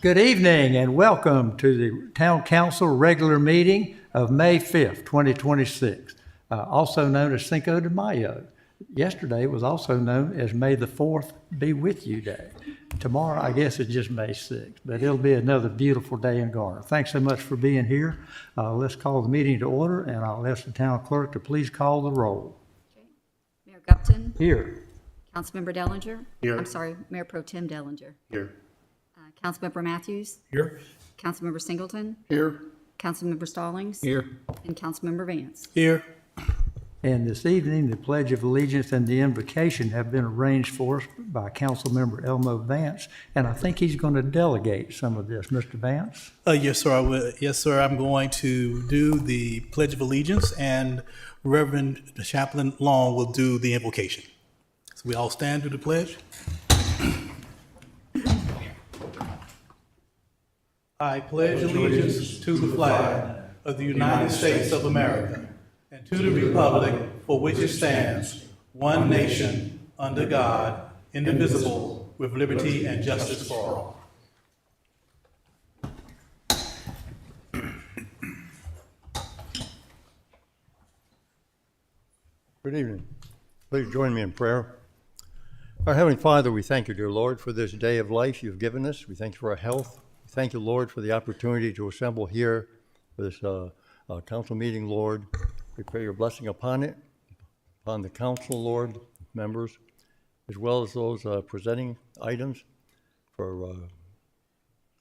Good evening and welcome to the Town Council regular meeting of May 5th, 2026, also known as Cinco de Mayo. Yesterday was also known as May the 4th Be With You Day. Tomorrow, I guess it's just May 6th, but it'll be another beautiful day in Garner. Thanks so much for being here. Let's call the meeting to order, and I'll ask the town clerk to please call the roll. Okay. Mayor Gupton. Here. Councilmember Dellinger. Here. I'm sorry, Mayor Pro Tem Dellinger. Here. Councilmember Matthews. Here. Councilmember Singleton. Here. Councilmember Stallings. Here. And Councilmember Vance. Here. And this evening, the Pledge of Allegiance and the invocation have been arranged for us by Councilmember Elmo Vance, and I think he's going to delegate some of this. Mr. Vance? Yes, sir, I will. Yes, sir, I'm going to do the Pledge of Allegiance, and Reverend Chaplain Long will do the invocation. So we all stand to the pledge. I pledge allegiance to the flag of the United States of America and to the republic for which it stands, one nation, under God, indivisible, with liberty and justice for all. Good evening. Please join me in prayer. Our Heavenly Father, we thank you, dear Lord, for this day of life you've given us. We thank you for our health. We thank you, Lord, for the opportunity to assemble here for this council meeting, Lord. We pray your blessing upon it, upon the council, Lord, members, as well as those presenting items for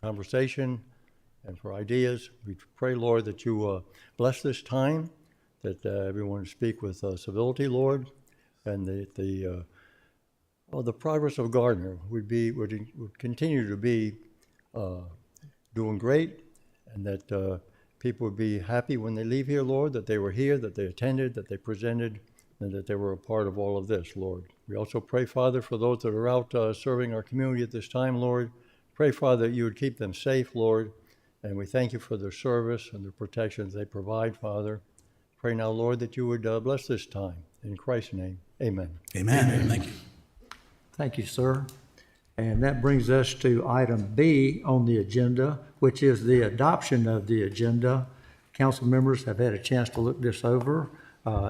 conversation and for ideas. We pray, Lord, that you bless this time, that everyone speak with civility, Lord, and that the progress of Gardner would continue to be doing great, and that people would be happy when they leave here, Lord, that they were here, that they attended, that they presented, and that they were a part of all of this, Lord. We also pray, Father, for those that are out serving our community at this time, Lord. Pray, Father, that you would keep them safe, Lord, and we thank you for their service and the protections they provide, Father. Pray now, Lord, that you would bless this time. In Christ's name, amen. Amen. Thank you. Thank you, sir. And that brings us to item B on the agenda, which is the adoption of the agenda. Council members have had a chance to look this over.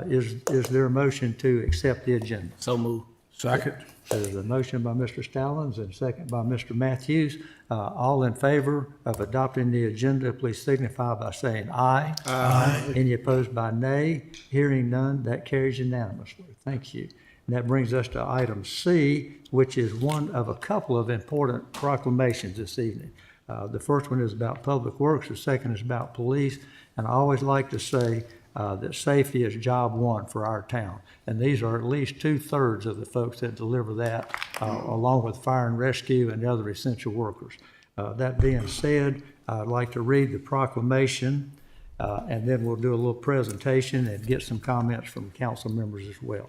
Is there a motion to accept the agenda? So move. Second. There's a motion by Mr. Stallings and a second by Mr. Matthews. All in favor of adopting the agenda, please signify by saying aye. Aye. Any opposed by nay? Hearing none, that carries unanimously. Thank you. And that brings us to item C, which is one of a couple of important proclamations this evening. The first one is about Public Works, the second is about police, and I always like to say that safety is job one for our town. And these are at least 2/3 of the folks that deliver that, along with fire and rescue and other essential workers. That being said, I'd like to read the proclamation, and then we'll do a little presentation and get some comments from council members as well.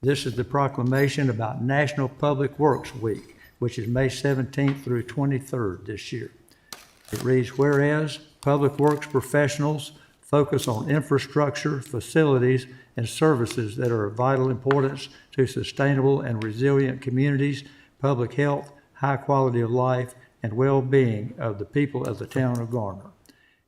This is the proclamation about National Public Works Week, which is May 17th through 23rd this year. It reads, whereas public works professionals focus on infrastructure, facilities, and services that are of vital importance to sustainable and resilient communities, public health, high quality of life, and well-being of the people of the town of Garner.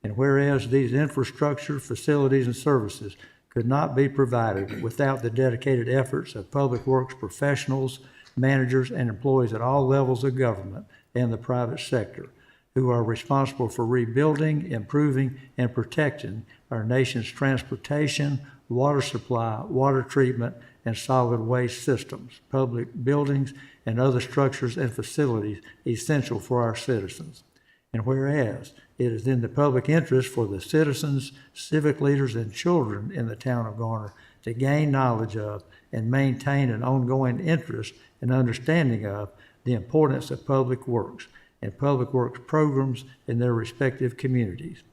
And whereas these infrastructure, facilities, and services could not be provided without the dedicated efforts of public works professionals, managers, and employees at all levels of government and the private sector, who are responsible for rebuilding, improving, and protecting our nation's transportation, water supply, water treatment, and solid waste systems, public buildings, and other structures and facilities essential for our citizens. And whereas it is in the public interest for the citizens, civic leaders, and children in the town of Garner to gain knowledge of and maintain an ongoing interest and understanding of the importance of public works and public works programs in their respective communities.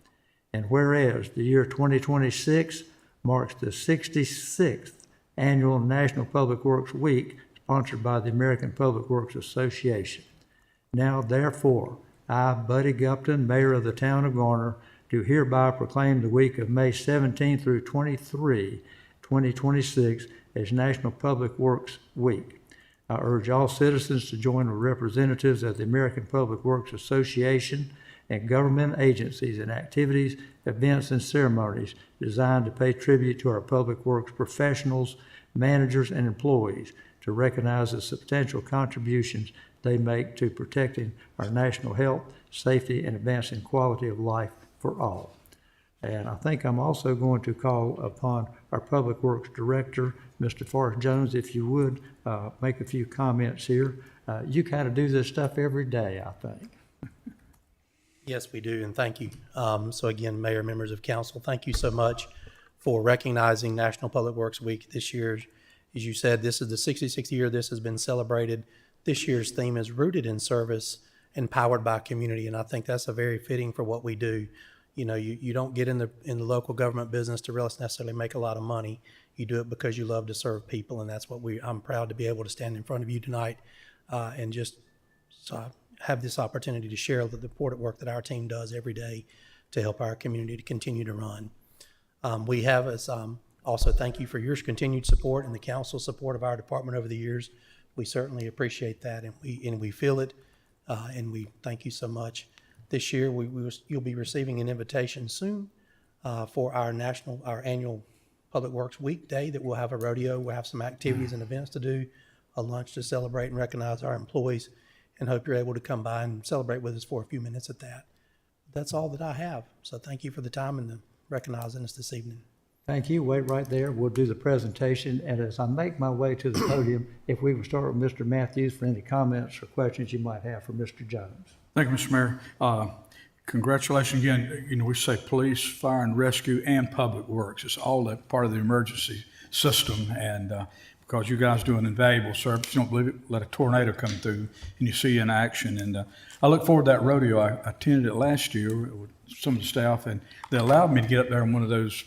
And whereas the year 2026 marks the 66th annual National Public Works Week sponsored by the American Public Works Association. Now, therefore, I, Buddy Gupton, Mayor of the town of Garner, do hereby proclaim the week of May 17 through 23, 2026 as National Public Works Week. I urge all citizens to join with representatives of the American Public Works Association and government agencies in activities, events, and ceremonies designed to pay tribute to our public works professionals, managers, and employees to recognize the substantial contributions they make to protecting our national health, safety, and advancing quality of life for all. And I think I'm also going to call upon our Public Works Director, Mr. Forrest Jones, if you would, make a few comments here. You kind of do this stuff every day, I think. Yes, we do, and thank you. So again, Mayor, members of council, thank you so much for recognizing National Public Works Week this year. As you said, this is the 66th year this has been celebrated. This year's theme is Rooted in Service and Powered by Community, and I think that's a very fitting for what we do. You know, you don't get in the local government business to really necessarily make a lot of money. You do it because you love to serve people, and that's what I'm proud to be able to stand in front of you tonight and just have this opportunity to share the important work that our team does every day to help our community to continue to run. We have also thank you for your continued support and the council's support of our department over the years. We certainly appreciate that, and we feel it, and we thank you so much. This year, you'll be receiving an invitation soon for our annual Public Works Week Day that we'll have a rodeo. We'll have some activities and events to do, a lunch to celebrate and recognize our employees, and hope you're able to come by and celebrate with us for a few minutes at that. That's all that I have. So thank you for the time and the recognizing us this evening. Thank you. Wait right there. We'll do the presentation. And as I make my way to the podium, if we would start with Mr. Matthews for any comments or questions you might have for Mr. Jones. Thank you, Mr. Mayor. Congratulations again. You know, we say police, fire and rescue, and public works. It's all that part of the emergency system. And because you guys do an invaluable service, you don't believe it, let a tornado come through and you see in action. And I look forward to that rodeo. I attended it last year with some of the staff, and they allowed me to get up there on one of those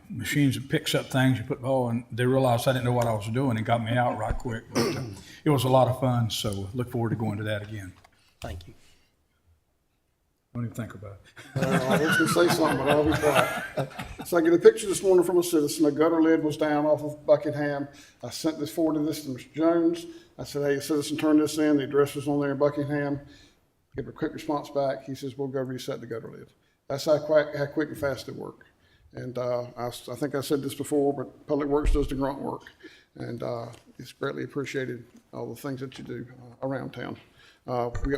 machines that picks up things. You put the ball, and they realized I didn't know what I was doing and got me out right quick. But it was a lot of fun, so look forward to going to that again. Thank you. Don't even think about it. I was going to say something, but I'll be quiet. So I get a picture this morning from a citizen. A gutter lid was down off of Buckingham. I sent this forward to Mr. Jones. I said, hey, a citizen turned this in. The address was on there in Buckingham. Give a quick response back. He says, we'll go reset the gutter lid. That's how quick and fast it worked. And I think I said this before, but Public Works does the grunt work. And it's greatly appreciated, all the things that you do around town. We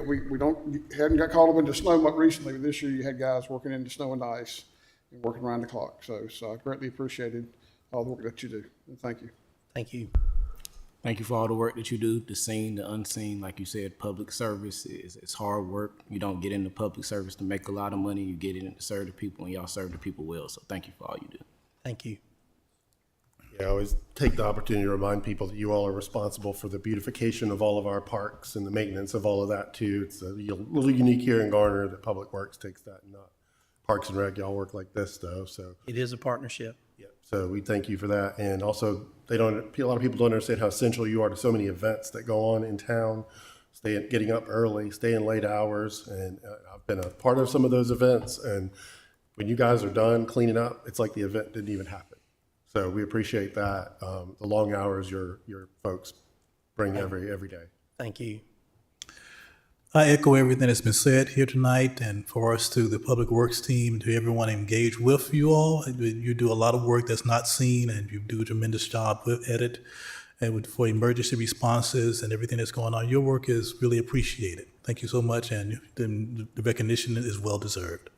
hadn't got caught up into snow much recently, but this year you had guys working in the snow and ice and working around the clock. So I greatly appreciated all the work that you do. And thank you. Thank you. Thank you for all the work that you do, the seen, the unseen. Like you said, public service it's hard work. You don't get into public service to make a lot of money. You get in to serve the people, and y'all serve the people well. So thank you for all you do. Thank you. Yeah, I always take the opportunity to remind people that you all are responsible for the beautification of all of our parks and the maintenance of all of that too. It's a little unique here in Garner that Public Works takes that, and not Parks and Rec. Y'all work like this though, so. It is a partnership. Yeah, so we thank you for that. And also, a lot of people don't understand how essential you are to so many events that go on in town. Getting up early, staying late hours, and I've been a part of some of those events. And when you guys are done cleaning up, it's like the event didn't even happen. So we appreciate that. The long hours your folks bring every day. Thank you. I echo everything that's been said here tonight, and for us to the Public Works team, to everyone engaged with you all. You do a lot of work that's not seen, and you do a tremendous job at it. And for emergency responses and everything that's going on, your work is really appreciated. Thank you so much, and the recognition is well deserved.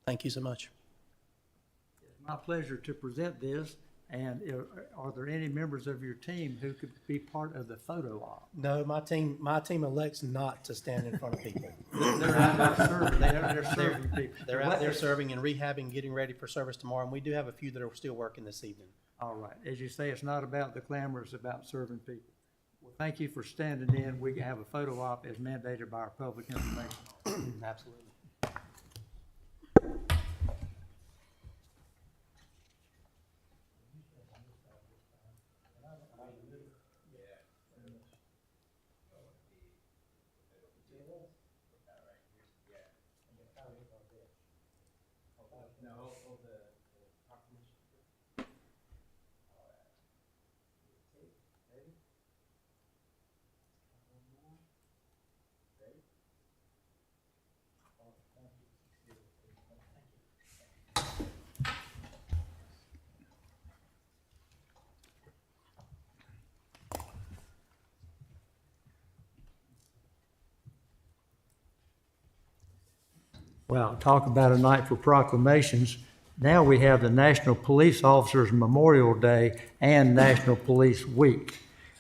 Thank you so much. It's my pleasure to present this. And are there any members of your team who could be part of the photo op? No, my team elects not to stand in front of people. They're out there serving. They're serving people. They're out there serving and rehabbing, getting ready for service tomorrow, and we do have a few that are still working this evening. All right. As you say, it's not about the clamor, it's about serving people. Well, thank you for standing in. We can have a photo op as mandated by our public information. Absolutely. Well, talk about a night for proclamations. Now we have the National Police Officers Memorial Day and National Police Week.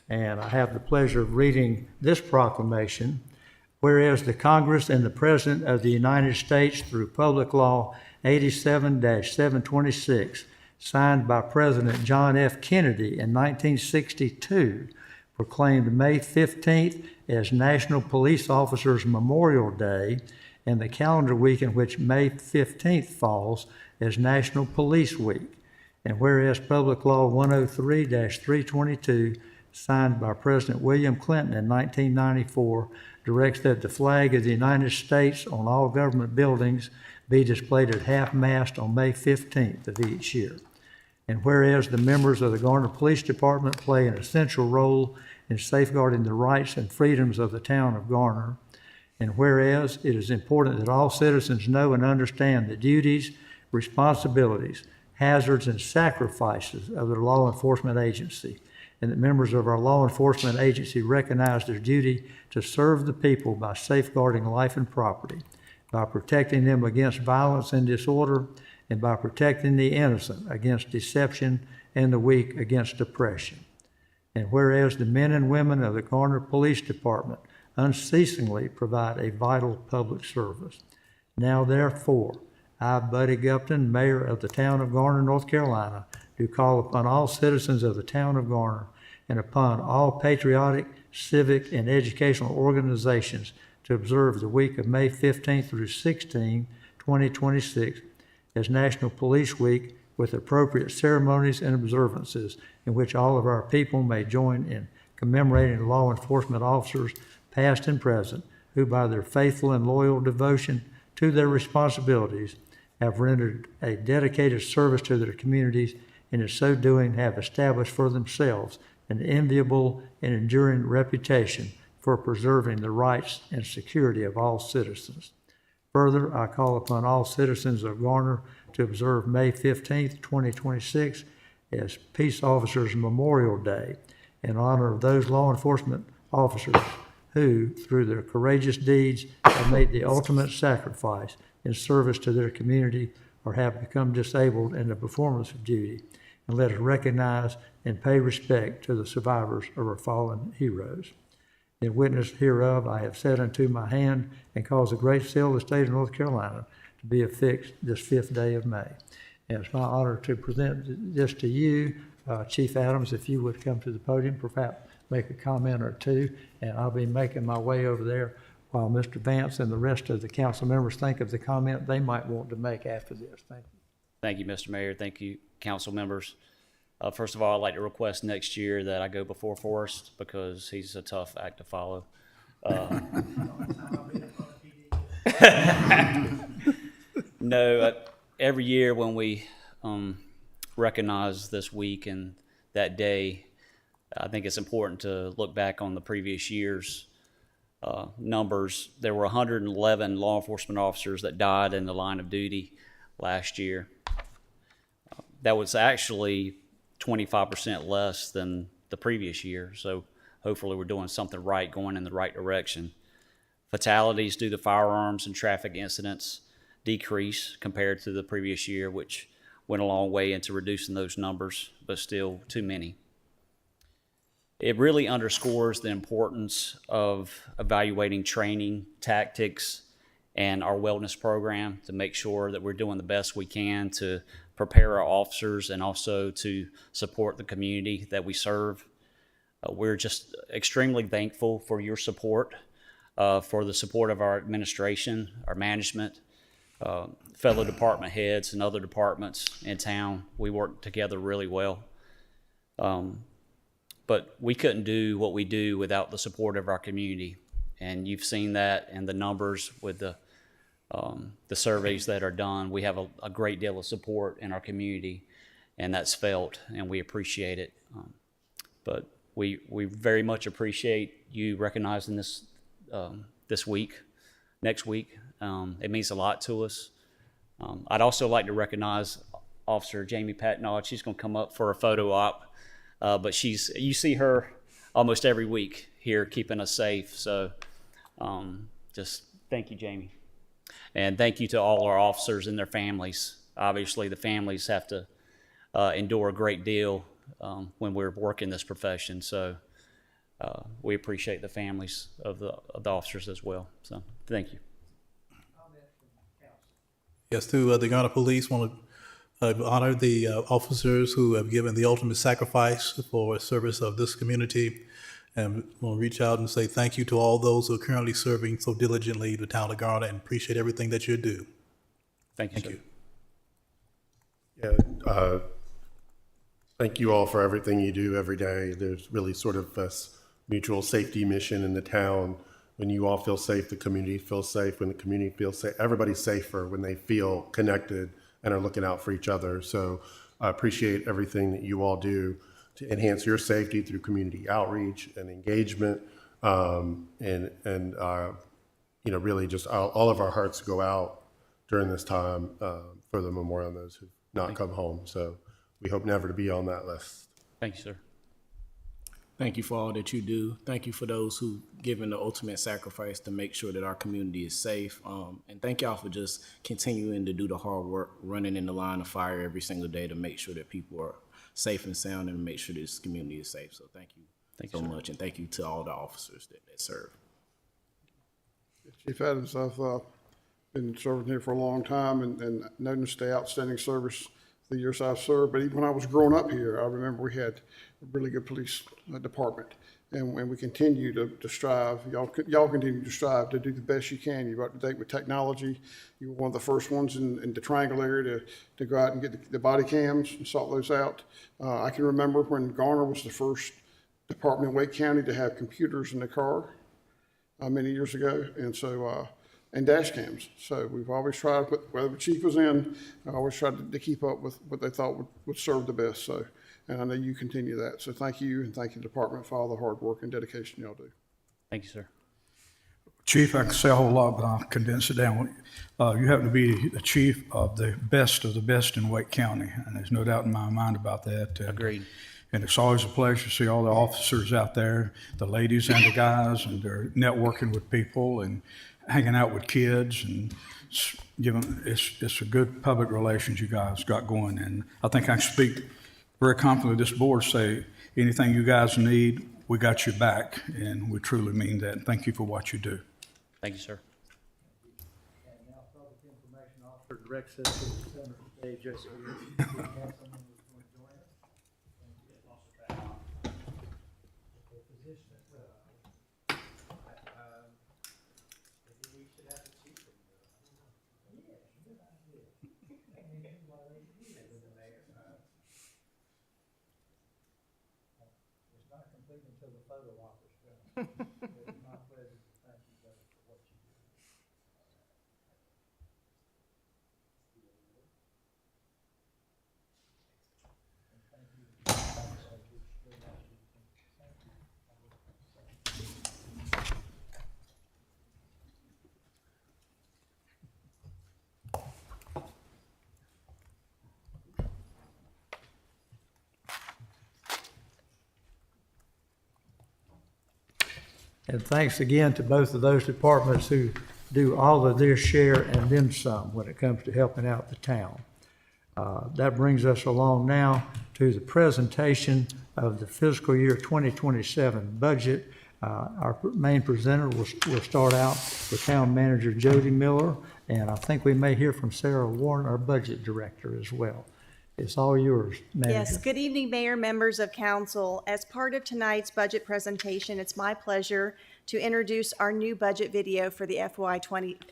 And I have the pleasure of reading this proclamation. Whereas the Congress and the President of the United States through Public Law 87-726, signed by President John F. Kennedy in 1962, proclaimed May 15th as National Police Officers Memorial Day, and the calendar week in which May 15th falls as National Police Week. And whereas Public Law 103-322, signed by President William Clinton in 1994, directs that the flag of the United States on all government buildings be displayed at half-mast on May 15th of each year. And whereas the members of the Garner Police Department play an essential role in safeguarding the rights and freedoms of the town of Garner, and whereas it is important that all citizens know and understand the duties, responsibilities, hazards, and sacrifices of their law enforcement agency, and that members of our law enforcement agency recognize their duty to serve the people by safeguarding life and property, by protecting them against violence and disorder, and by protecting the innocent against deception and the weak against oppression. And whereas the men and women of the Garner Police Department unceasingly provide a vital public service. Now therefore, I, Buddy Gupton, Mayor of the town of Garner, North Carolina, do call upon all citizens of the town of Garner and upon all patriotic, civic, and educational organizations to observe the week of May 15th through 16, 2026 as National Police Week with appropriate ceremonies and observances in which all of our people may join in commemorating law enforcement officers, past and present, who by their faithful and loyal devotion to their responsibilities have rendered a dedicated service to their communities and in so doing have established for themselves an enviable and enduring reputation for preserving the rights and security of all citizens. Further, I call upon all citizens of Garner to observe May 15th, 2026 as Peace Officers Memorial Day in honor of those law enforcement officers who, through their courageous deeds, have made the ultimate sacrifice in service to their community or have become disabled in the performance of duty. And let us recognize and pay respect to the survivors of our fallen heroes. In witness hereof, I have set unto my hand and caused the great seal of the state of North Carolina to be affixed this 5th day of May. And it's my honor to present this to you. Chief Adams, if you would come to the podium, perhaps make a comment or two, and I'll be making my way over there while Mr. Vance and the rest of the council members think of the comment they might want to make after this. Thank you. Thank you, Mr. Mayor. Thank you, council members. First of all, I'd like to request next year that I go before Forrest because he's a tough act to follow. No, every year when we recognize this week and that day, I think it's important to look back on the previous year's numbers. There were 111 law enforcement officers that died in the line of duty last year. That was actually 25% less than the previous year. So hopefully we're doing something right, going in the right direction. Fatalities due to firearms and traffic incidents decrease compared to the previous year, which went a long way into reducing those numbers, but still too many. It really underscores the importance of evaluating training, tactics, and our wellness program to make sure that we're doing the best we can to prepare our officers and also to support the community that we serve. We're just extremely thankful for your support, for the support of our administration, our management, fellow department heads and other departments in town. We work together really well. But we couldn't do what we do without the support of our community. And you've seen that in the numbers with the surveys that are done. We have a great deal of support in our community, and that's felt, and we appreciate it. But we very much appreciate you recognizing this this week, next week. It means a lot to us. I'd also like to recognize Officer Jamie Patnod. She's going to come up for a photo op. But you see her almost every week here keeping us safe. So just thank you, Jamie. And thank you to all our officers and their families. Obviously, the families have to endure a great deal when we're working this profession. So we appreciate the families of the officers as well. So thank you. Yes, to the Garner Police, want to honor the officers who have given the ultimate sacrifice for service of this community. And want to reach out and say thank you to all those who are currently serving so diligently the town of Garner, and appreciate everything that you do. Thank you, Thank sir. you. Yeah, thank you all for everything you do every day. There's really sort of this mutual safety mission in the town. When you all feel safe, the community feels safe. When the community feels safe, everybody's safer when they feel connected and are looking out for each other. So I appreciate everything that you all do to enhance your safety through community outreach and engagement. You know, really just all of our hearts go out during this time for the memorial on those who've not come home. So we hope never to be on that list. Thank you, sir. Thank you for all that you do. Thank you for those who given the ultimate sacrifice to make sure that our community is safe. And thank y'all for just continuing to do the hard work, running in the line of fire every single day to make sure that people are safe and sound and make sure this community is safe. So thank you so much. And thank you to all the officers that serve. Chief Adams, I've been serving here for a long time and noticed the outstanding service the years I've served. But even when I was growing up here, I remember we had a really good police department. And we continue to strive. Y'all continue to strive to do the best you can. You're up to date with technology. You were one of the first ones in the Triangle area to go out and get the body cams and sort those out. I can remember when Garner was the first department in Wake County to have computers in the car many years ago. And so, and dash cams. So we've always tried, whether the chief was in, I always tried to keep up with what they thought would serve the best. So, and I know you continue that. So thank you, and thank you, department, for all the hard work and dedication y'all do. Thank you, sir. Chief, I could say a whole lot, but I'll condense it down. You happen to be the chief of the best in Wake County, and there's no doubt in my mind about that. Agreed. And it's always a pleasure to see all the officers out there, the ladies and the guys, and they're networking with people and hanging out with kids, and it's a good public relations you guys got going. And I think I can speak very confidently to this board, say anything you guys need, we got your back, and we truly mean that. Thank you for what you do. Thank you, sir. And now Public Information Officer directs us to the center stage. Councilman is going to join us. It's not complete until the photo op is done. It's my pleasure to thank you both for what you do. And thank you. And thanks again to both of those departments who do all of their share and then some when it comes to helping out the town. That brings us along now to the presentation of the fiscal year 2027 budget. Our main presenter will start out with Town Manager Jody Miller, and I think we may hear from Sarah Warren, our Budget Director, as well. It's all yours, Manager. Yes, good evening, Mayor, members of council. As part of tonight's budget presentation, it's my pleasure to introduce our new budget video for the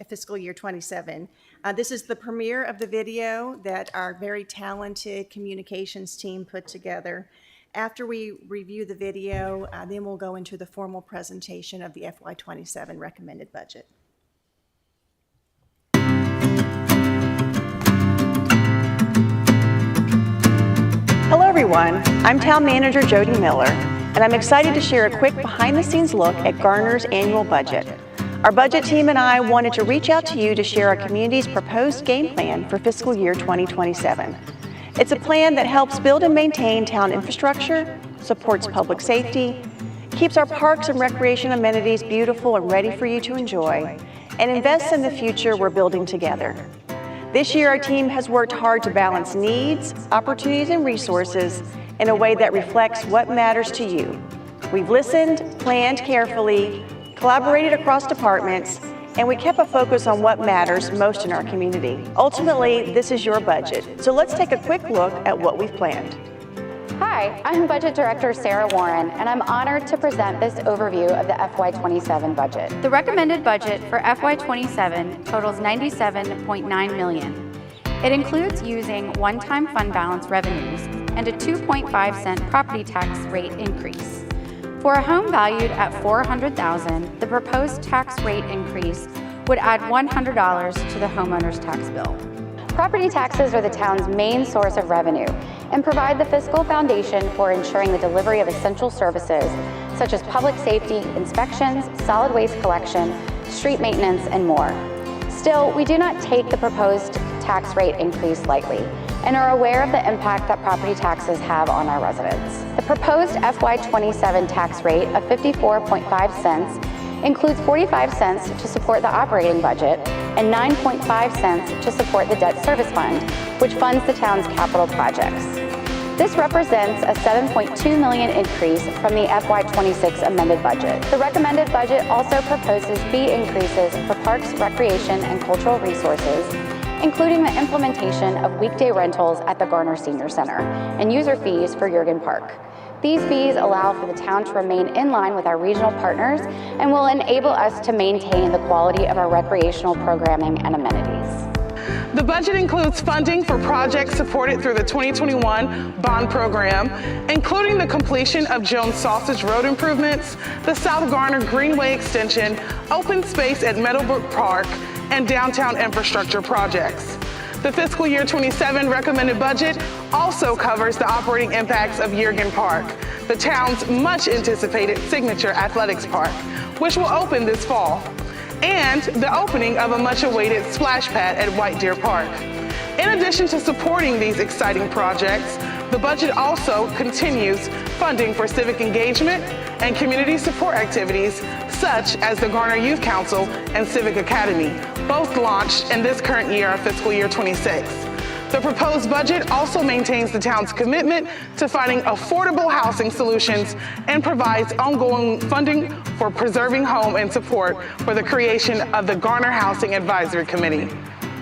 fiscal year 27. This is the premiere of the video that our very talented communications team put together. After we review the video, then we'll go into the formal presentation of the FY27 recommended budget. Hello everyone, I'm Town Manager Jody Miller, and I'm excited to share a quick behind-the-scenes look at Garner's annual budget. Our budget team and I wanted to reach out to you to share our community's proposed game plan for fiscal year 2027. It's a plan that helps build and maintain town infrastructure, supports public safety, keeps our parks and recreation amenities beautiful and ready for you to enjoy, and invests in the future we're building together. This year, our team has worked hard to balance needs, opportunities, and resources in a way that reflects what matters to you. We've listened, planned carefully, collaborated across departments, and we kept a focus on what matters most in our community. Ultimately, this is your budget, so let's take a quick look at what we've planned. Hi, I'm Budget Director Sarah Warren, and I'm honored to present this overview of the FY27 budget. The recommended budget for FY27 totals $97.9 million. It includes using one-time fund balance revenues and a 2.5 cent property tax rate increase. For a home valued at $400,000, the proposed tax rate increase would add $100 to the homeowner's tax bill. Property taxes are the town's main source of revenue and provide the fiscal foundation for ensuring the delivery of essential services such as public safety, inspections, solid waste collection, street maintenance, and more. Still, we do not take the proposed tax rate increase lightly and are aware of the impact that property taxes have on our residents. The proposed FY27 tax rate of 54.5 cents includes 45 cents to support the operating budget and 9.5 cents to support the debt service fund, which funds the town's capital projects. This represents a $7.2 million increase from the FY26 amended budget. The recommended budget also proposes fee increases for parks, recreation, and cultural resources, including the implementation of weekday rentals at the Garner Senior Center and user fees for Jurgen Park. These fees allow for the town to remain in line with our regional partners and will enable us to maintain the quality of our recreational programming and amenities. The budget includes funding for projects supported through the 2021 bond program, including the completion of Jones Sausage Road improvements, the South Garner Greenway extension, open space at Meadowbrook Park, and downtown infrastructure projects. The fiscal year 27 recommended budget also covers the operating impacts of Jurgen Park, the town's much anticipated signature athletics park, which will open this fall, and the opening of a much awaited splash pad at White Deer Park. In addition to supporting these exciting projects, the budget also continues funding for civic engagement and community support activities such as the Garner Youth Council and Civic Academy, both launched in this current year of fiscal year 26. The proposed budget also maintains the town's commitment to finding affordable housing solutions and provides ongoing funding for preserving home and support for the creation of the Garner Housing Advisory Committee.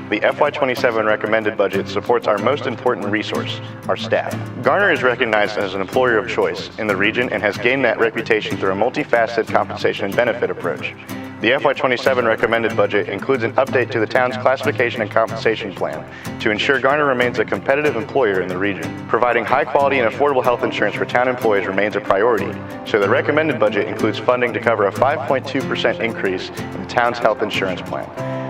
The FY27 recommended budget supports our most important resource, our staff. Garner is recognized as an employer of choice in the region and has gained that reputation through a multifaceted compensation and benefit approach. The FY27 recommended budget includes an update to the town's classification and compensation plan to ensure Garner remains a competitive employer in the region. Providing high quality and affordable health insurance for town employees remains a priority, so the recommended budget includes funding to cover a 5.2% increase in the town's health insurance plan.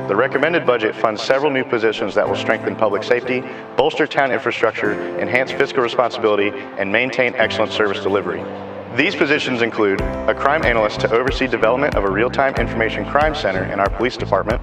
The recommended budget funds several new positions that will strengthen public safety, bolster town infrastructure, enhance fiscal responsibility, and maintain excellent service delivery. These positions include a crime analyst to oversee development of a real-time information crime center in our police department,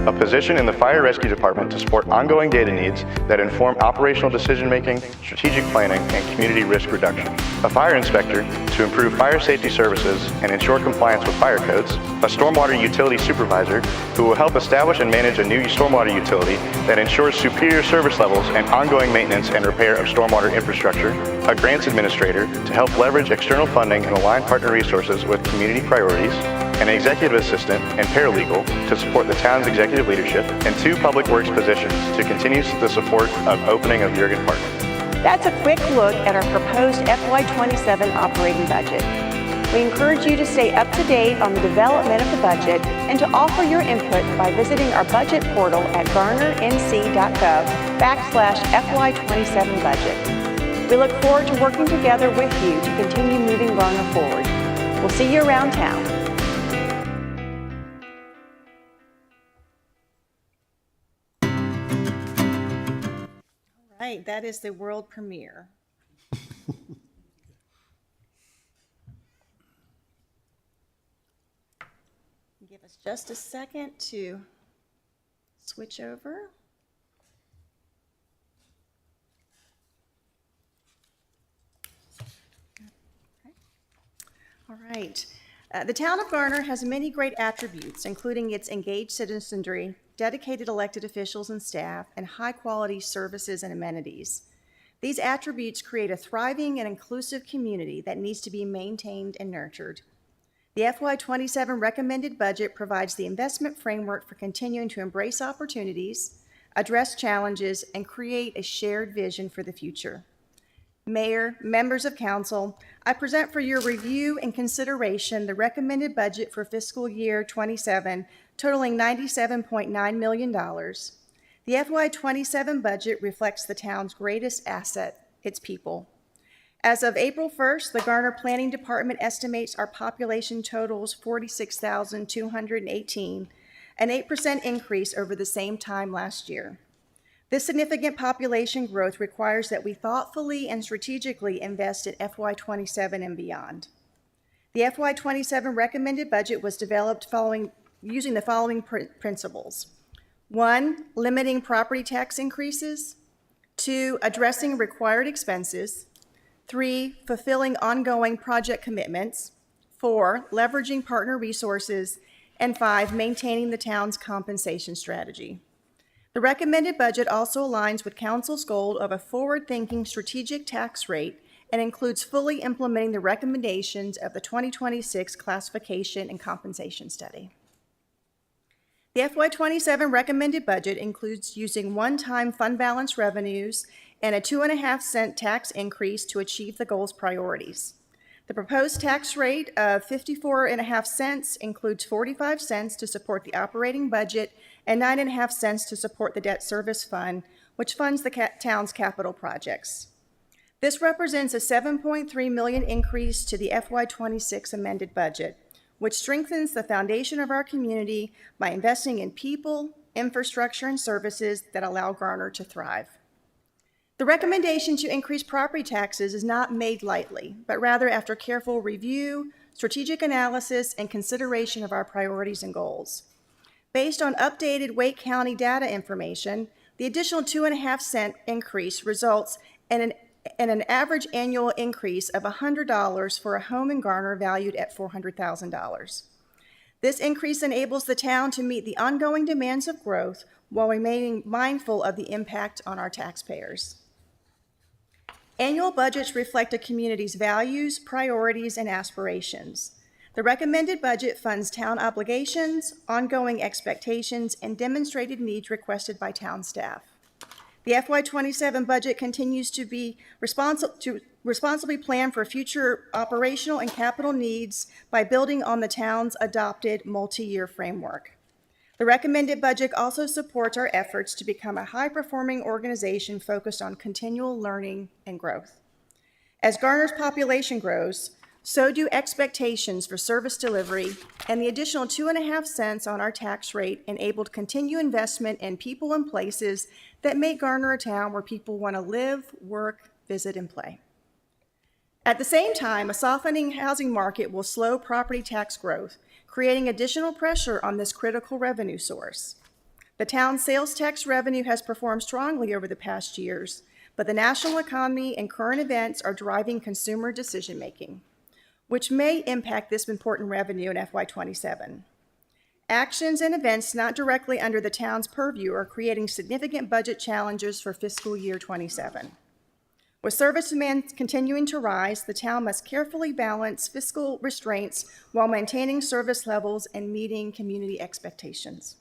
a position in the fire rescue department to support ongoing data needs that inform operational decision-making, strategic planning, and community risk reduction, a fire inspector to improve fire safety services and ensure compliance with fire codes, a stormwater utility supervisor who will help establish and manage a new stormwater utility that ensures superior service levels and ongoing maintenance and repair of stormwater infrastructure, a grants administrator to help leverage external funding and align partner resources with community priorities, an executive assistant and paralegal to support the town's executive leadership, and 2 public works positions to continue the support of opening of Jurgen Park. That's a quick look at our proposed FY27 operating budget. We encourage you to stay up to date on the development of the budget and to offer your input by visiting our budget portal at garnernc.gov/FY27 budget. We look forward to working together with you to continue moving Garner forward. We'll see you around town. All right, that is the world premiere. Give us just a second to switch over. Okay. All right. The town of Garner has many great attributes, including its engaged citizenry, dedicated elected officials and staff, and high-quality services and amenities. These attributes create a thriving and inclusive community that needs to be maintained and nurtured. The FY27 recommended budget provides the investment framework for continuing to embrace opportunities, address challenges, and create a shared vision for the future. Mayor, members of council, I present for your review and consideration the recommended budget for fiscal year 27 totaling $97.9 million. The FY27 budget reflects the town's greatest asset, its people. As of April 1st, the Garner Planning Department estimates our population totals 46,218, an 8% increase over the same time last year. This significant population growth requires that we thoughtfully and strategically invest in FY27 and beyond. The FY27 recommended budget was developed using the following principles. 1, limiting property tax increases. 2, addressing required expenses. 3, fulfilling ongoing project commitments. 4, leveraging partner resources. And 5, maintaining the town's compensation strategy. The recommended budget also aligns with council's goal of a forward-thinking strategic tax rate and includes fully implementing the recommendations of the 2026 classification and compensation study. The FY27 recommended budget includes using one-time fund balance revenues and a 2.5-cent tax increase to achieve the goal's priorities. The proposed tax rate of 54.5 cents includes 45 cents to support the operating budget and 9.5 cents to support the debt service fund, which funds the town's capital projects. This represents a $7.3 million increase to the FY26 amended budget, which strengthens the foundation of our community by investing in people, infrastructure, and services that allow Garner to thrive. The recommendation to increase property taxes is not made lightly, but rather after careful review, strategic analysis, and consideration of our priorities and goals. Based on updated Wake County data information, the additional 2.5-cent increase results in an average annual increase of $100 for a home in Garner valued at $400,000. This increase enables the town to meet the ongoing demands of growth while remaining mindful of the impact on our taxpayers. Annual budgets reflect a community's values, priorities, and aspirations. The recommended budget funds town obligations, ongoing expectations, and demonstrated needs requested by town staff. The FY27 budget continues to be responsibly plan for future operational and capital needs by building on the town's adopted multi-year framework. The recommended budget also supports our efforts to become a high-performing organization focused on continual learning and growth. As Garner's population grows, so do expectations for service delivery, and the additional 2.5 cents on our tax rate enabled continued investment in people and places that make Garner a town where people want to live, work, visit, and play. At the same time, a softening housing market will slow property tax growth, creating additional pressure on this critical revenue source. The town's sales tax revenue has performed strongly over the past years, but the national economy and current events are driving consumer decision-making, which may impact this important revenue in FY27. Actions and events not directly under the town's purview are creating significant budget challenges for fiscal year 27. With service demand continuing to rise, the town must carefully balance fiscal restraints while maintaining service levels and meeting community expectations.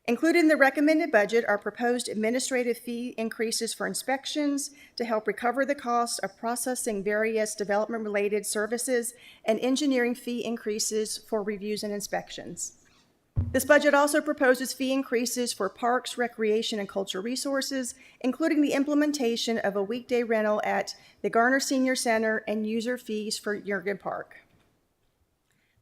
Included in the recommended budget are proposed administrative fee increases for inspections to help recover the cost of processing various development-related services and engineering fee increases for reviews and inspections. This budget also proposes fee increases for parks, recreation, and culture resources, including the implementation of a weekday rental at the Garner Senior Center and user fees for Jurgen Park.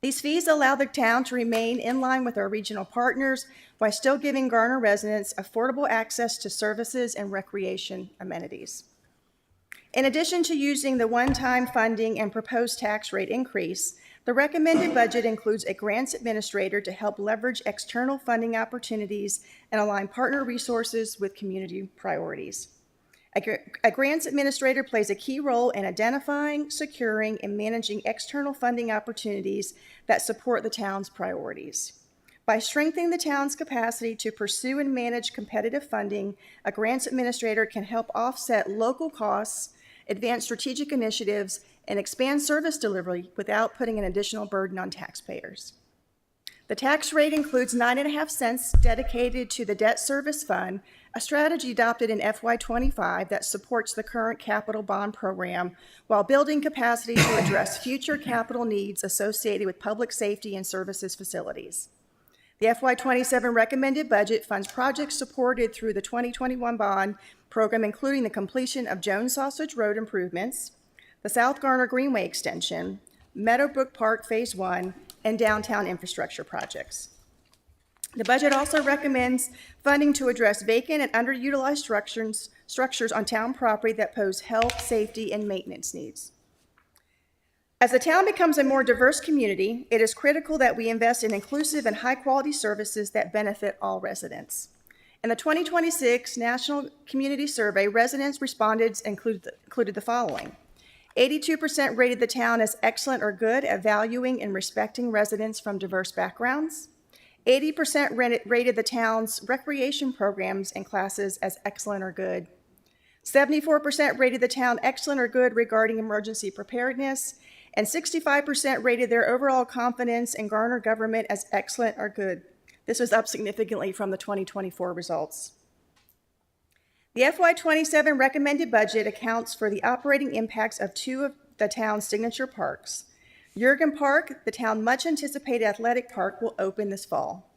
These fees allow the town to remain in line with our regional partners while still giving Garner residents affordable access to services and recreation amenities. In addition to using the one-time funding and proposed tax rate increase, the recommended budget includes a grants administrator to help leverage external funding opportunities and align partner resources with community priorities. A grants administrator plays a key role in identifying, securing, and managing external funding opportunities that support the town's priorities. By strengthening the town's capacity to pursue and manage competitive funding, a grants administrator can help offset local costs, advance strategic initiatives, and expand service delivery without putting an additional burden on taxpayers. The tax rate includes 9.5 cents dedicated to the debt service fund, a strategy adopted in FY25 that supports the current capital bond program while building capacity to address future capital needs associated with public safety and services facilities. The FY27 recommended budget funds projects supported through the 2021 bond program, including the completion of Jones Sausage Road improvements, the South Garner Greenway extension, Meadowbrook Park Phase 1, and downtown infrastructure projects. The budget also recommends funding to address vacant and underutilized structures on town property that pose health, safety, and maintenance needs. As the town becomes a more diverse community, it is critical that we invest in inclusive and high-quality services that benefit all residents. In the 2026 National Community Survey, residents' respondents included the following. 82% rated the town as excellent or good at valuing and respecting residents from diverse backgrounds. 80% rated the town's recreation programs and classes as excellent or good. 74% rated the town excellent or good regarding emergency preparedness, and 65% rated their overall confidence in Garner government as excellent or good. This was up significantly from the 2024 results. The FY27 recommended budget accounts for the operating impacts of two of the town's signature parks. Jurgen Park, the town's much-anticipated athletic park, will open this fall.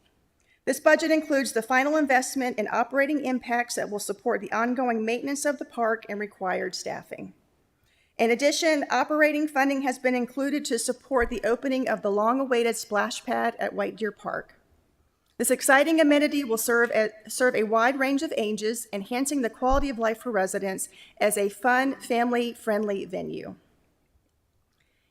This budget includes the final investment in operating impacts that will support the ongoing maintenance of the park and required staffing. In addition, operating funding has been included to support the opening of the long-awaited splash pad at White Deer Park. This exciting amenity will serve a wide range of ages, enhancing the quality of life for residents as a fun, family-friendly venue.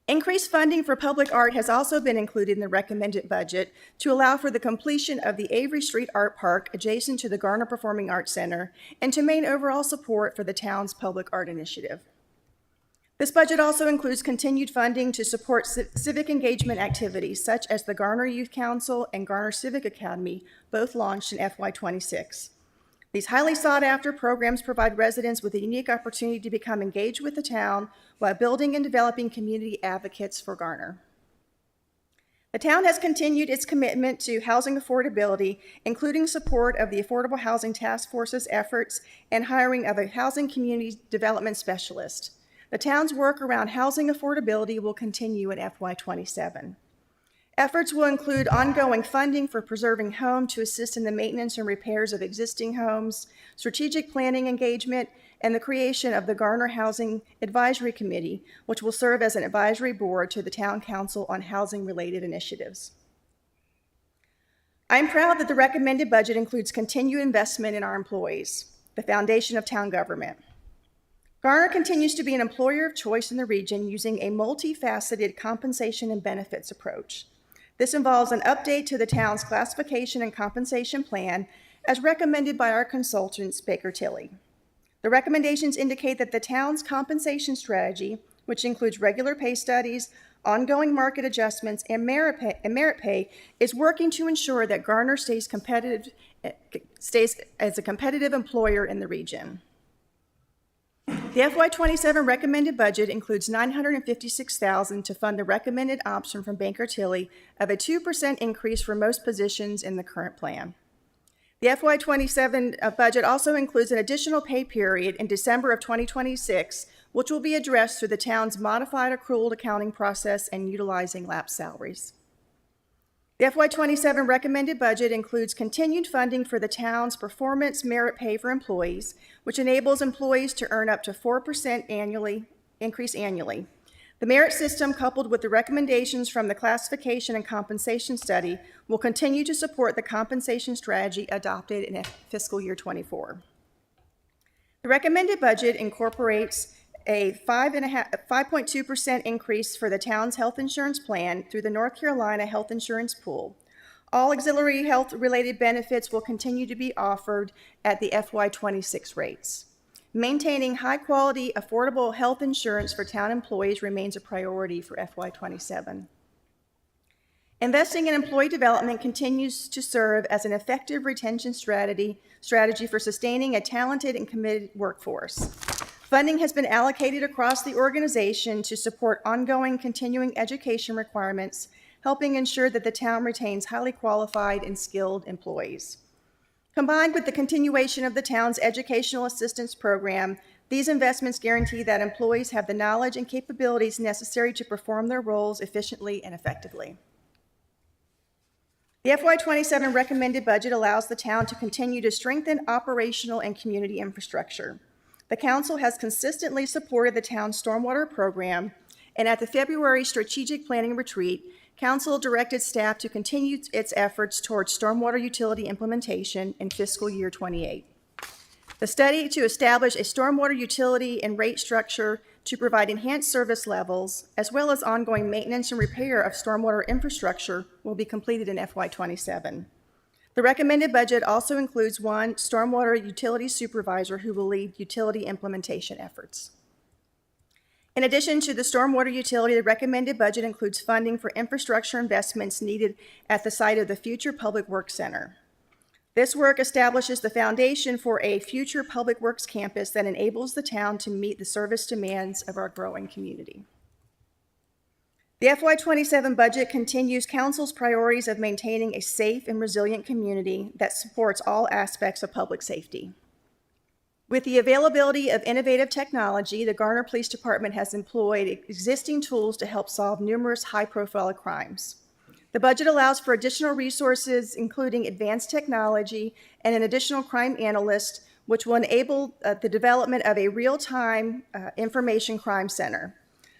Increased funding for public art has also been included in the recommended budget to allow for the completion of the Avery Street Art Park adjacent to the Garner Performing Arts Center and to maintain overall support for the town's public art initiative. This budget also includes continued funding to support civic engagement activities such as the Garner Youth Council and Garner Civic Academy, both launched in FY26. These highly sought-after programs provide residents with a unique opportunity to become engaged with the town while building and developing community advocates for Garner. The town has continued its commitment to housing affordability, including support of the Affordable Housing Task Force's efforts and hiring of a housing community development specialist. The town's work around housing affordability will continue in FY27. Efforts will include ongoing funding for preserving home to assist in the maintenance and repairs of existing homes, strategic planning engagement, and the creation of the Garner Housing Advisory Committee, which will serve as an advisory board to the Town Council on housing-related initiatives. I'm proud that the recommended budget includes continued investment in our employees, the foundation of town government. Garner continues to be an employer of choice in the region using a multifaceted compensation and benefits approach. This involves an update to the town's classification and compensation plan as recommended by our consultants, Baker Tilly. The recommendations indicate that the town's compensation strategy, which includes regular pay studies, ongoing market adjustments, and merit pay, is working to ensure that Garner stays as a competitive employer in the region. The FY27 recommended budget includes $956,000 to fund the recommended option from Baker Tilly of a 2% increase for most positions in the current plan. The FY27 budget also includes an additional pay period in December of 2026, which will be addressed through the town's modified accrual accounting process and utilizing lapsed salaries. The FY27 recommended budget includes continued funding for the town's performance merit pay for employees, which enables employees to earn up to 4% increase annually. The merit system, coupled with the recommendations from the classification and compensation study, will continue to support the compensation strategy adopted in fiscal year 24. The recommended budget incorporates a 5.2% increase for the town's health insurance plan through the North Carolina Health Insurance Pool. All auxiliary health-related benefits will continue to be offered at the FY26 rates. Maintaining high-quality, affordable health insurance for town employees remains a priority for FY27. Investing in employee development continues to serve as an effective retention strategy for sustaining a talented and committed workforce. Funding has been allocated across the organization to support ongoing continuing education requirements, helping ensure that the town retains highly qualified and skilled employees. Combined with the continuation of the town's educational assistance program, these investments guarantee that employees have the knowledge and capabilities necessary to perform their roles efficiently and effectively. The FY27 recommended budget allows the town to continue to strengthen operational and community infrastructure. The council has consistently supported the town's stormwater program, and at the February strategic planning retreat, council directed staff to continue its efforts towards stormwater utility implementation in fiscal year 28. The study to establish a stormwater utility and rate structure to provide enhanced service levels, as well as ongoing maintenance and repair of stormwater infrastructure, will be completed in FY27. The recommended budget also includes one stormwater utility supervisor who will lead utility implementation efforts. In addition to the stormwater utility, the recommended budget includes funding for infrastructure investments needed at the site of the future Public Works Center. This work establishes the foundation for a future Public Works campus that enables the town to meet the service demands of our growing community. The FY27 budget continues council's priorities of maintaining a safe and resilient community that supports all aspects of public safety. With the availability of innovative technology, the Garner Police Department has employed existing tools to help solve numerous high-profile crimes. The budget allows for additional resources, including advanced technology and an additional crime analyst, which will enable the development of a real-time information crime center.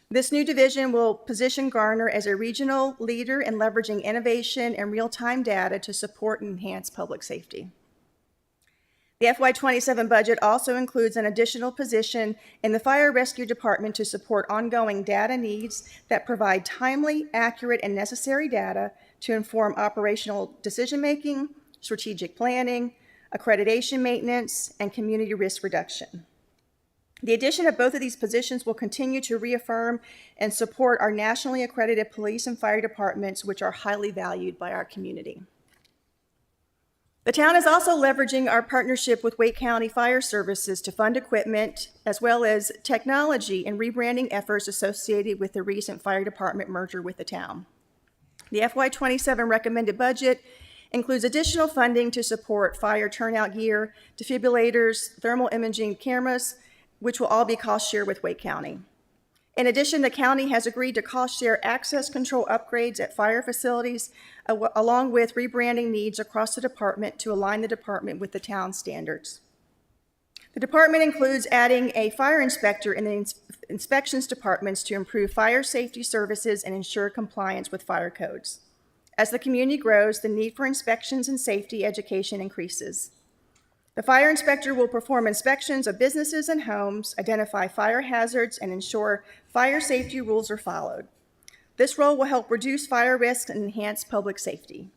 This new division will position Garner as a regional leader in leveraging innovation and real-time data to support and enhance public safety. The FY27 budget also includes an additional position in the Fire Rescue Department to support ongoing data needs that provide timely, accurate, and necessary data to inform operational decision-making, strategic planning, accreditation maintenance, and community risk reduction. The addition of both of these positions will continue to reaffirm and support our nationally accredited police and fire departments, which are highly valued by our community. The town is also leveraging our partnership with Wake County Fire Services to fund equipment as well as technology and rebranding efforts associated with the recent fire department merger with the town. The FY27 recommended budget includes additional funding to support fire turnout gear, defibrillators, thermal imaging cameras, which will all be cost share with Wake County. In addition, the county has agreed to cost share access control upgrades at fire facilities, along with rebranding needs across the department to align the department with the town standards. The department includes adding a fire inspector in the inspections departments to improve fire safety services and ensure compliance with fire codes. As the community grows, the need for inspections and safety education increases. The fire inspector will perform inspections of businesses and homes, identify fire hazards, and ensure fire safety rules are followed. This role will help reduce fire risk and enhance public safety.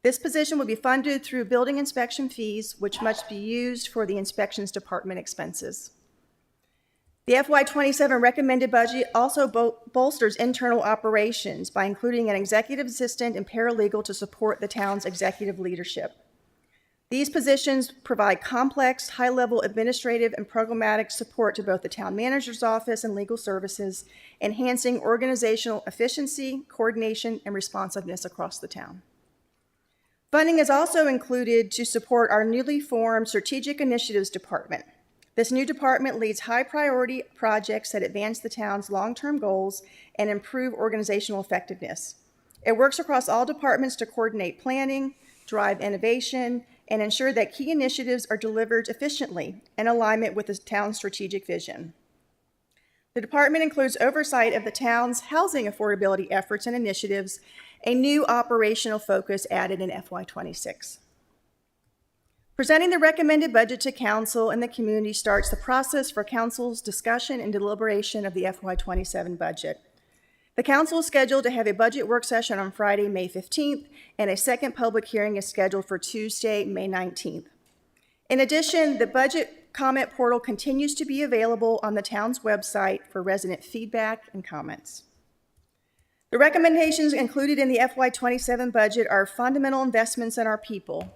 This position will be funded through building inspection fees, which must be used for the inspections department expenses. The FY27 recommended budget also bolsters internal operations by including an executive assistant and paralegal to support the town's executive leadership. These positions provide complex, high-level administrative and programmatic support to both the town manager's office and legal services, enhancing organizational efficiency, coordination, and responsiveness across the town. Funding is also included to support our newly formed Strategic Initiatives Department. This new department leads high-priority projects that advance the town's long-term goals and improve organizational effectiveness. It works across all departments to coordinate planning, drive innovation, and ensure that key initiatives are delivered efficiently in alignment with the town's strategic vision. The department includes oversight of the town's housing affordability efforts and initiatives, a new operational focus added in FY26. Presenting the recommended budget to council and the community starts the process for council's discussion and deliberation of the FY27 budget. The council is scheduled to have a budget work session on Friday, May 15th, and a second public hearing is scheduled for Tuesday, May 19th. In addition, the budget comment portal continues to be available on the town's website for resident feedback and comments. The recommendations included in the FY27 budget are fundamental investments in our people,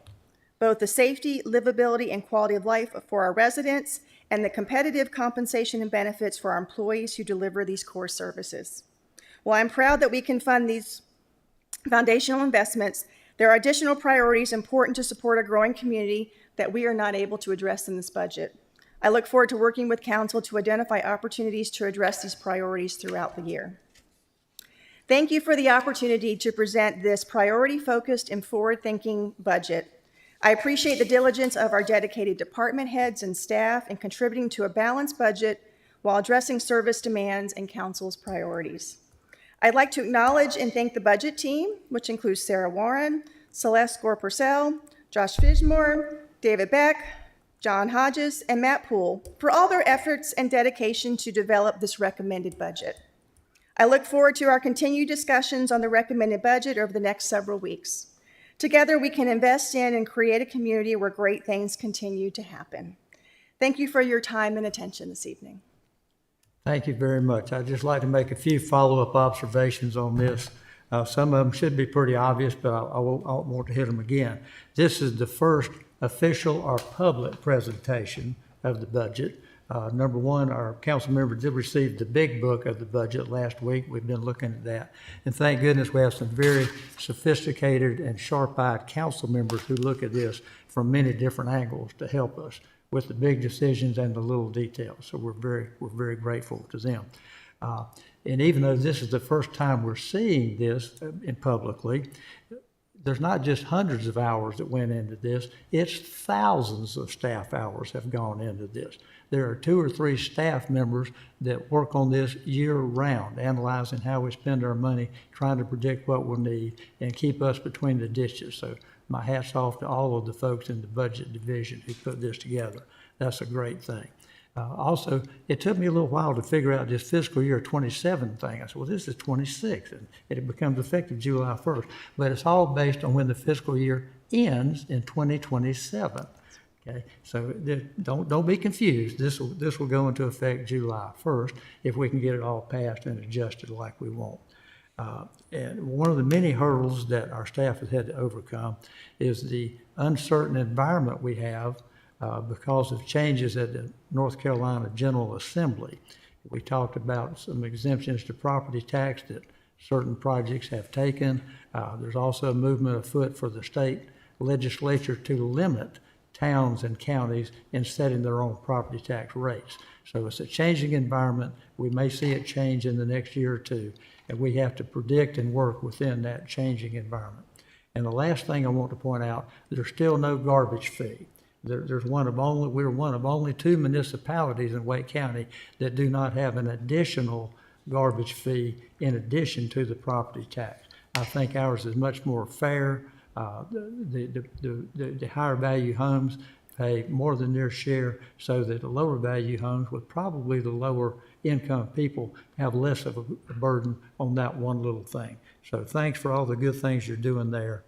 both the safety, livability, and quality of life for our residents, and the competitive compensation and benefits for our employees who deliver these core services. While I'm proud that we can fund these foundational investments, there are additional priorities important to support a growing community that we are not able to address in this budget. I look forward to working with council to identify opportunities to address these priorities throughout the year. Thank you for the opportunity to present this priority-focused and forward-thinking budget. I appreciate the diligence of our dedicated department heads and staff in contributing to a balanced budget while addressing service demands and council's priorities. I'd like to acknowledge and thank the budget team, which includes Sarah Warren, Celeste Gore-Purcell, Josh Fishmore, David Beck, John Hodges, and Matt Poole for all their efforts and dedication to develop this recommended budget. I look forward to our continued discussions on the recommended budget over the next several weeks. Together, we can invest in and create a community where great things continue to happen. Thank you for your time and attention this evening. Thank you very much. I'd just like to make a few follow-up observations on this. Some of them should be pretty obvious, but I won't want to hit them again. This is the first official or public presentation of the budget. Number one, our council member did receive the big book of the budget last week. We've been looking at that. And thank goodness we have some very sophisticated and sharp-eyed council members who look at this from many different angles to help us with the big decisions and the little details. So we're very grateful to them. And even though this is the first time we're seeing this in publicly, there's not just hundreds of hours that went into this, it's thousands of staff hours have gone into this. There are 2 or 3 staff members that work on this year-round, analyzing how we spend our money, trying to predict what we'll need, and keep us between the ditches. So my hat's off to all of the folks in the budget division who put this together. That's a great thing. Also, it took me a little while to figure out this fiscal year 27 thing. I said, well, this is 26, and it becomes effective July 1st. But it's all based on when the fiscal year ends in 2027. Okay, so don't be confused. This will go into effect July 1st if we can get it all passed and adjusted like we want. And one of the many hurdles that our staff has had to overcome is the uncertain environment we have because of changes at the North Carolina General Assembly. We talked about some exemptions to property tax that certain projects have taken. There's also a movement afoot for the state legislature to limit towns and counties in setting their own property tax rates. So it's a changing environment. We may see it change in the next year or two, and we have to predict and work within that changing environment. And the last thing I want to point out, there's still no garbage fee. We're one of only 2 municipalities in Wake County that do not have an additional garbage fee in addition to the property tax. I think ours is much more fair. The higher value homes pay more than their share, so that the lower value homes with probably the lower income people have less of a burden on that one little thing. So thanks for all the good things you're doing there.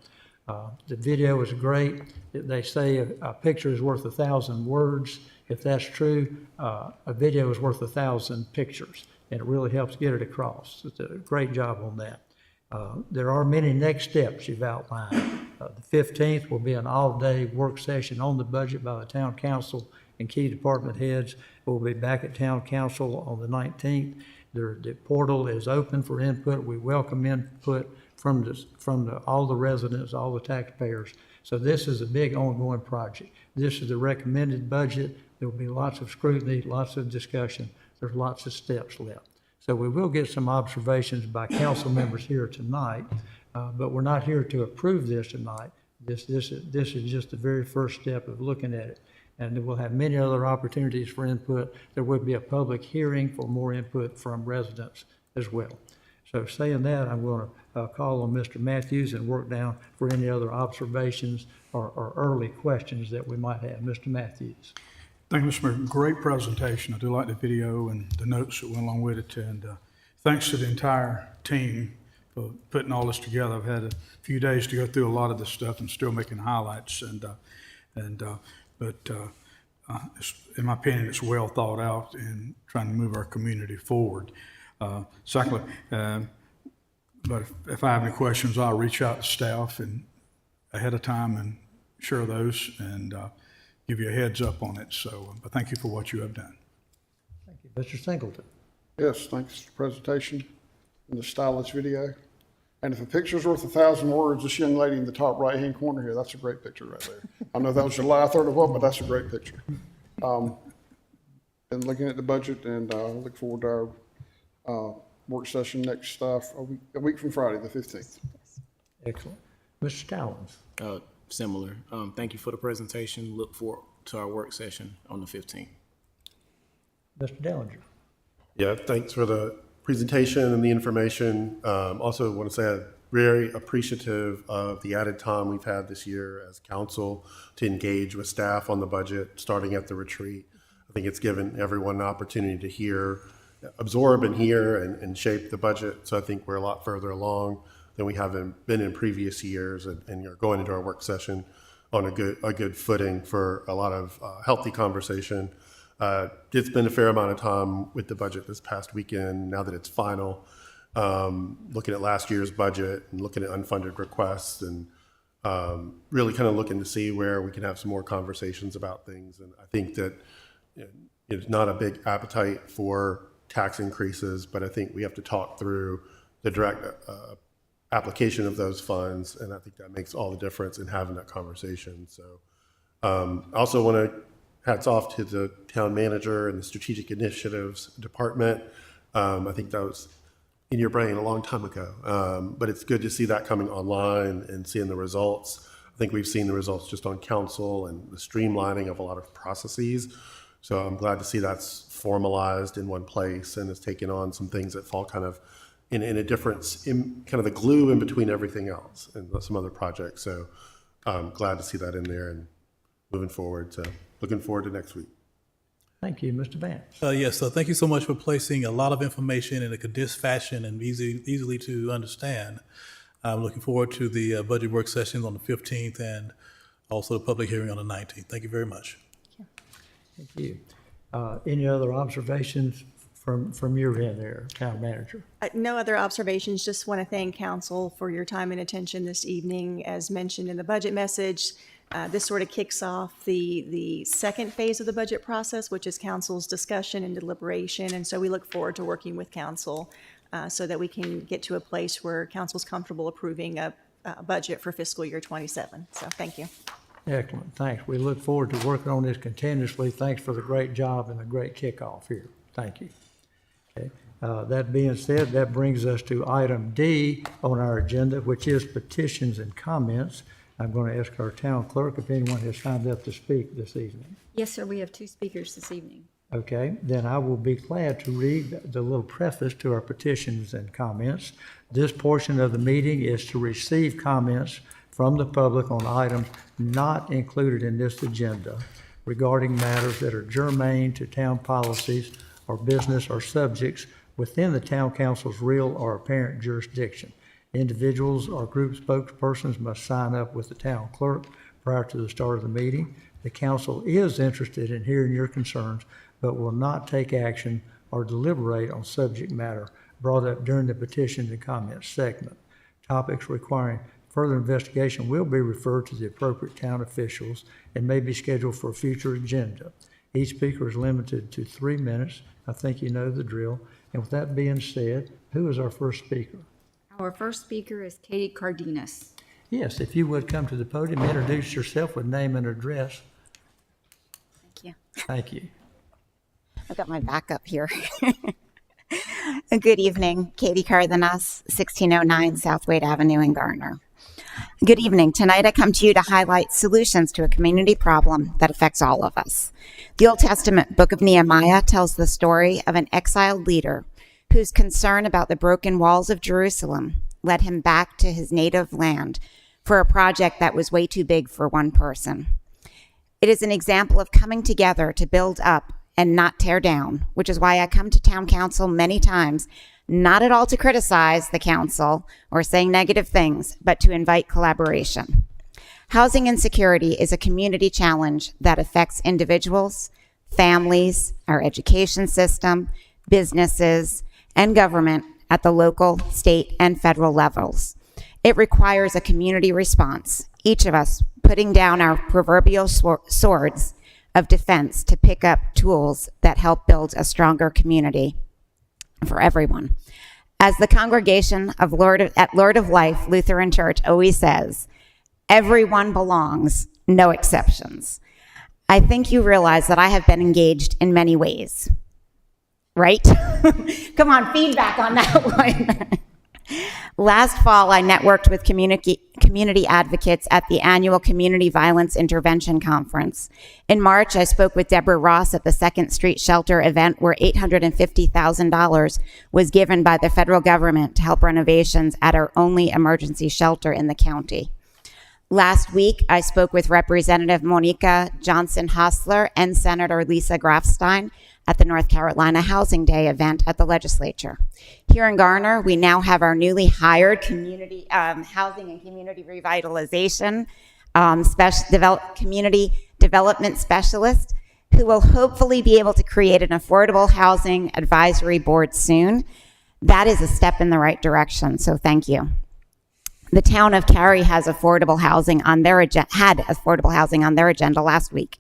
The video is great. They say a picture is worth 1,000 words. If that's true, a video is worth 1,000 pictures, and it really helps get it across. It's a great job on that. There are many next steps you've outlined. The 15th will be an all-day work session on the budget by the town council and key department heads. We'll be back at town council on the 19th. The portal is open for input. We welcome input from all the residents, all the taxpayers. So this is a big ongoing project. This is the recommended budget. There will be lots of scrutiny, lots of discussion. There's lots of steps left. So we will get some observations by council members here tonight, but we're not here to approve this tonight. This is just the very first step of looking at it. And we'll have many other opportunities for input. There will be a public hearing for more input from residents as well. So saying that, I'm going to call on Mr. Matthews and work down for any other observations or early questions that we might have. Mr. Matthews. Thank you, Mr. Mayor. Great presentation. I do like the video and the notes that went along with it. And thanks to the entire team for putting all this together. I've had a few days to go through a lot of this stuff and still making highlights. But in my opinion, it's well thought out in trying to move our community forward. Secondly, but if I have any questions, I'll reach out to staff and ahead of time and share those and give you a heads up on it. So, but thank you for what you have done. Thank you. Mr. Singleton. Yes, thanks for the presentation and the stylish video. And if a picture's worth 1,000 words, this young lady in the top right-hand corner here, that's a great picture right there. I know that was July 3rd of what, but that's a great picture. Been looking at the budget and look forward to our work session next, a week from Friday, the 15th. Excellent. Mr. Stallings. Similar. Thank you for the presentation. Look forward to our work session on the 15th. Mr. Dellinger. Yeah, thanks for the presentation and the information. Also want to say I'm very appreciative of the added time we've had this year as council to engage with staff on the budget, starting at the retreat. I think it's given everyone an opportunity to absorb and hear and shape the budget. So I think we're a lot further along than we have been in previous years, and you're going into our work session on a good footing for a lot of healthy conversation. It's been a fair amount of time with the budget this past weekend, now that it's final, looking at last year's budget and looking at unfunded requests and really kind of looking to see where we can have some more conversations about things. And I think that it's not a big appetite for tax increases, but I think we have to talk through the direct application of those funds, and I think that makes all the difference in having that conversation. So I also want to hats off to the town manager and the strategic initiatives department. I think that was in your brain a long time ago, but it's good to see that coming online and seeing the results. I think we've seen the results just on council and the streamlining of a lot of processes. So I'm glad to see that's formalized in one place and has taken on some things that fall kind of in a difference, in kind of the glue in between everything else and some other projects. So I'm glad to see that in there and moving forward. So looking forward to next week. Thank you, Mr. Vance. Yes, so thank you so much for placing a lot of information in a condensed fashion and easily to understand. I'm looking forward to the budget work sessions on the 15th and also the public hearing on the 19th. Thank you very much. Thank you. Any other observations from your end there, town manager? No other observations. Just want to thank council for your time and attention this evening. As mentioned in the budget message, this sort of kicks off the second phase of the budget process, which is council's discussion and deliberation. And so we look forward to working with council so that we can get to a place where council's comfortable approving a budget for fiscal year 27. So thank you. Excellent, thanks. We look forward to working on this continuously. Thanks for the great job and the great kickoff here. Thank you. Okay. That being said, that brings us to item D on our agenda, which is petitions and comments. I'm going to ask our town clerk if anyone has signed up to speak this evening. Yes, sir, we have 2 speakers this evening. Okay, then I will be glad to read the little preface to our petitions and comments. This portion of the meeting is to receive comments from the public on items not included in this agenda regarding matters that are germane to town policies or business or subjects within the town council's real or apparent jurisdiction. Individuals or group spokespersons must sign up with the town clerk prior to the start of the meeting. The council is interested in hearing your concerns, but will not take action or deliberate on subject matter brought up during the petitions and comments segment. Topics requiring further investigation will be referred to the appropriate town officials and may be scheduled for a future agenda. Each speaker is limited to 3 minutes. I think you know the drill. And with that being said, who is our first speaker? Our first speaker is Katie Cardenas. Yes, if you would come to the podium, introduce yourself with name and address. Thank you. Thank you. I've got my backup here. Good evening, Katie Cardenas, 1609 South Wade Avenue in Garner. Good evening. Tonight I come to you to highlight solutions to a community problem that affects all of us. The Old Testament book of Nehemiah tells the story of an exiled leader whose concern about the broken walls of Jerusalem led him back to his native land for a project that was way too big for one person. It is an example of coming together to build up and not tear down, which is why I come to town council many times, not at all to criticize the council or saying negative things, but to invite collaboration. Housing insecurity is a community challenge that affects individuals, families, our education system, businesses, and government at the local, state, and federal levels. It requires a community response, each of us putting down our proverbial swords of defense to pick up tools that help build a stronger community for everyone. As the congregation of at Lord of Life Lutheran Church always says, everyone belongs, no exceptions. I think you realize that I have been engaged in many ways, right? Come on, feedback on that one. Last fall, I networked with community advocates at the annual Community Violence Intervention Conference. In March, I spoke with Deborah Ross at the 2nd Street Shelter event where $850,000 was given by the federal government to help renovations at our only emergency shelter in the county. Last week, I spoke with Representative Monica Johnson Hostler and Senator Lisa Grafstein at the North Carolina Housing Day event at the legislature. Here in Garner, we now have our newly hired community housing and community revitalization community development specialist who will hopefully be able to create an affordable housing advisory board soon. That is a step in the right direction, so thank you. The town of Cary has affordable housing on their had affordable housing on their agenda last week.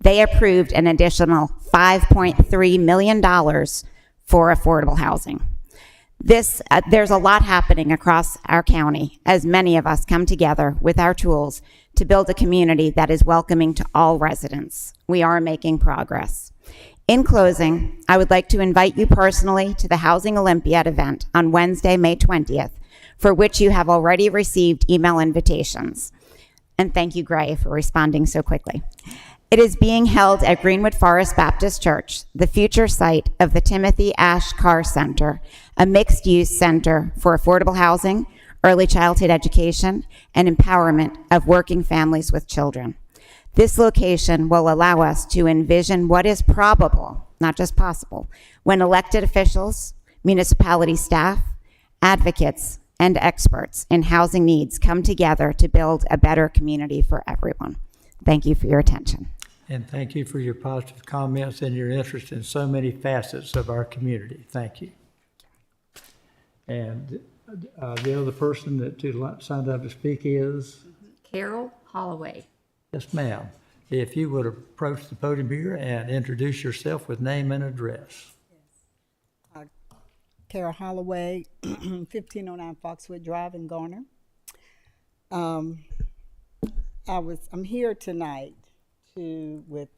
They approved an additional $5.3 million for affordable housing. There's a lot happening across our county as many of us come together with our tools to build a community that is welcoming to all residents. We are making progress. In closing, I would like to invite you personally to the Housing Olympiad event on Wednesday, May 20th, for which you have already received email invitations. And thank you, Gray, for responding so quickly. It is being held at Greenwood Forest Baptist Church, the future site of the Timothy Ash Carr Center, a mixed-use center for affordable housing, early childhood education, and empowerment of working families with children. This location will allow us to envision what is probable, not just possible, when elected officials, municipality staff, advocates, and experts in housing needs come together to build a better community for everyone. Thank you for your attention. And thank you for your positive comments and your interest in so many facets of our community. Thank you. And the other person that signed up to speak is? Carol Holloway. Yes, ma'am. If you would approach the podium here and introduce yourself with name and address. Carol Holloway, 1509 Foxwood Drive in Garner. I'm here tonight with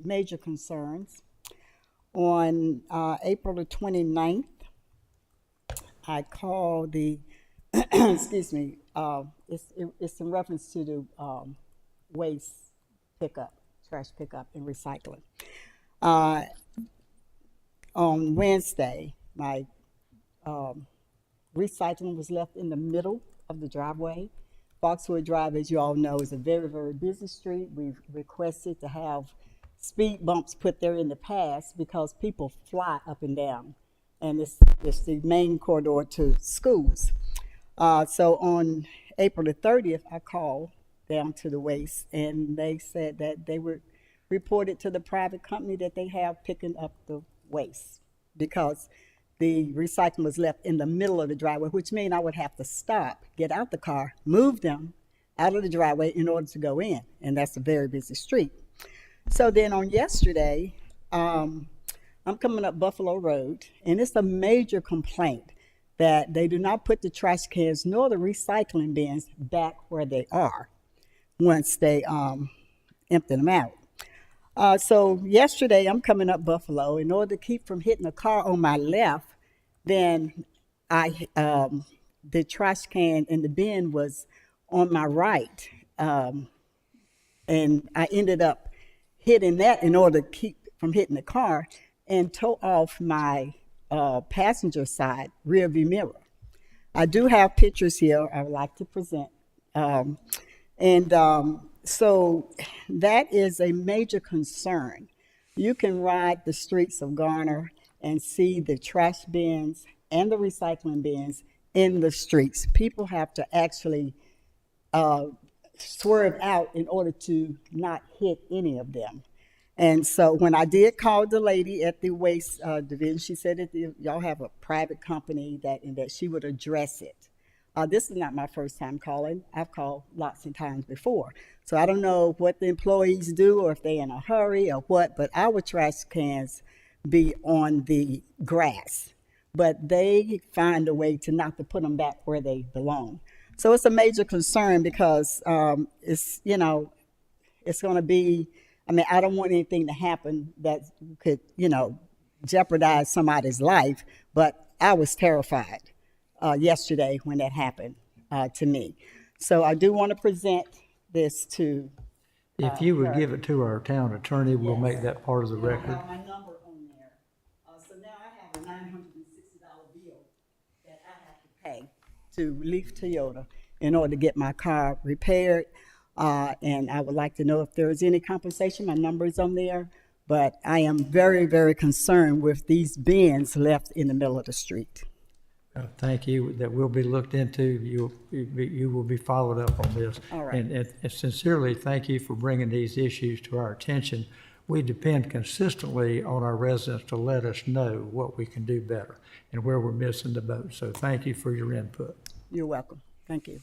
major concerns. On April the 29th, I called the, excuse me, it's in reference to the waste pickup, trash pickup and recycling. On Wednesday, my recycling was left in the middle of the driveway. Foxwood Drive, as you all know, is a very, very busy street. We've requested to have speed bumps put there in the past because people fly up and down, and it's the main corridor to schools. So on April the 30th, I called down to the waste, and they said that they were reported to the private company that they have picking up the waste because the recycling was left in the middle of the driveway, which means I would have to stop, get out the car, move them out of the driveway in order to go in, and that's a very busy street. So then on yesterday, I'm coming up Buffalo Road, and it's a major complaint that they do not put the trash cans nor the recycling bins back where they are once they empty them out. So yesterday, I'm coming up Buffalo. In order to keep from hitting a car on my left, then the trash can and the bin was on my right. And I ended up hitting that in order to keep from hitting the car and tow off my passenger side rear view mirror. I do have pictures here I would like to present. So that is a major concern. You can ride the streets of Garner and see the trash bins and the recycling bins in the streets. People have to actually swerve out in order to not hit any of them. And so when I did call the lady at the waste division, she said that y'all have a private company and that she would address it. This is not my first time calling. I've called lots of times before. So I don't know what the employees do or if they're in a hurry or what, but our trash cans be on the grass. But they find a way to not to put them back where they belong. So it's a major concern because it's going to be, I don't want anything to happen that could, jeopardize somebody's life, but I was terrified yesterday when that happened to me. So I do want to present this to If you would her. give it to our town attorney, we'll make that part of the And I record. have my number on there. So now I have a $960 bill that I have to pay to Leaf Toyota in order to get my car repaired. And I would like to know if there is any compensation. My number is on there. But I am very, very concerned with these bins left in the middle of the street. Thank you. That will be looked into. You will be followed up on this. All right. And sincerely, thank you for bringing these issues to our attention. We depend consistently on our residents to let us know what we can do better and where we're missing the boat. So thank you for your input. You're welcome. Thank you.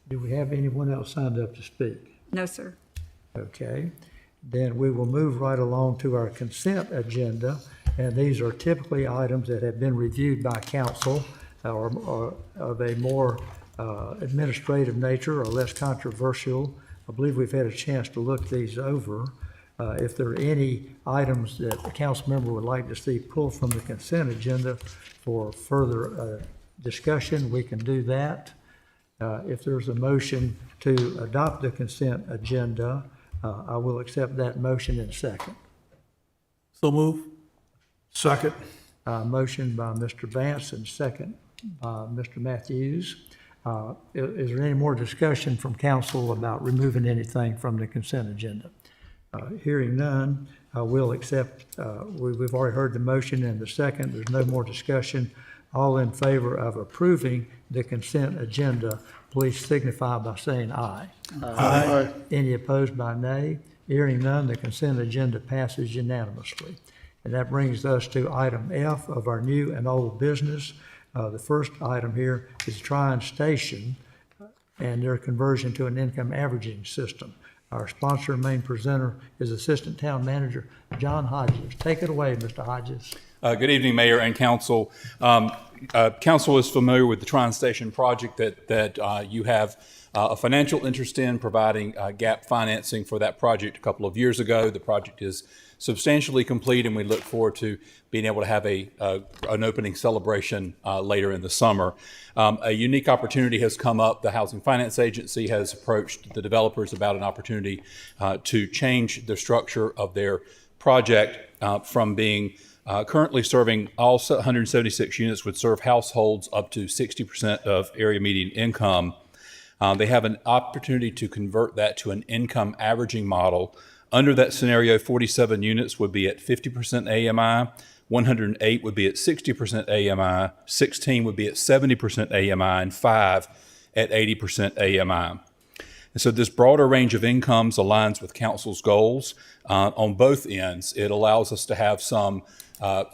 Do we have anyone else signed up to speak? No, sir. Okay. Then we will move right along to our consent agenda. And these are typically items that have been reviewed by council or of a more administrative nature or less controversial. I believe we've had a chance to look these over. If there are any items that the council member would like to see pulled from the consent agenda for further discussion, we can do that. If there's a motion to adopt the consent agenda, I will accept that motion in a second. So move. Second. Motion by Mr. Vance and second by Mr. Matthews. Is there any more discussion from council about removing anything from the consent agenda? Hearing none, we'll accept, we've already heard the motion and the second. There's no more discussion. All in favor of approving the consent agenda, please signify by saying aye. Aye. Any opposed by nay? Hearing none, the consent agenda passes unanimously. And that brings us to item F of our new and old business. The first item here is Tryon Station and their conversion to an income averaging system. Our sponsor and main presenter is Assistant Town Manager John Hodges. Take it away, Mr. Hodges. Good evening, Mayor and Council. Council is familiar with the Tryon Station project that you have a financial interest in, providing gap financing for that project a couple of years ago. The project is substantially complete, and we look forward to being able to have an opening celebration later in the summer. A unique opportunity has come up. The Housing Finance Agency has approached the developers about an opportunity to change the structure of their project from being currently serving all 176 units would serve households up to 60% of area median income. They have an opportunity to convert that to an income averaging model. Under that scenario, 47 units would be at 50% AMI, 108 would be at 60% AMI, 16 would be at 70% AMI, and 5 at 80% AMI. And so this broader range of incomes aligns with Council's goals on both ends. It allows us to have some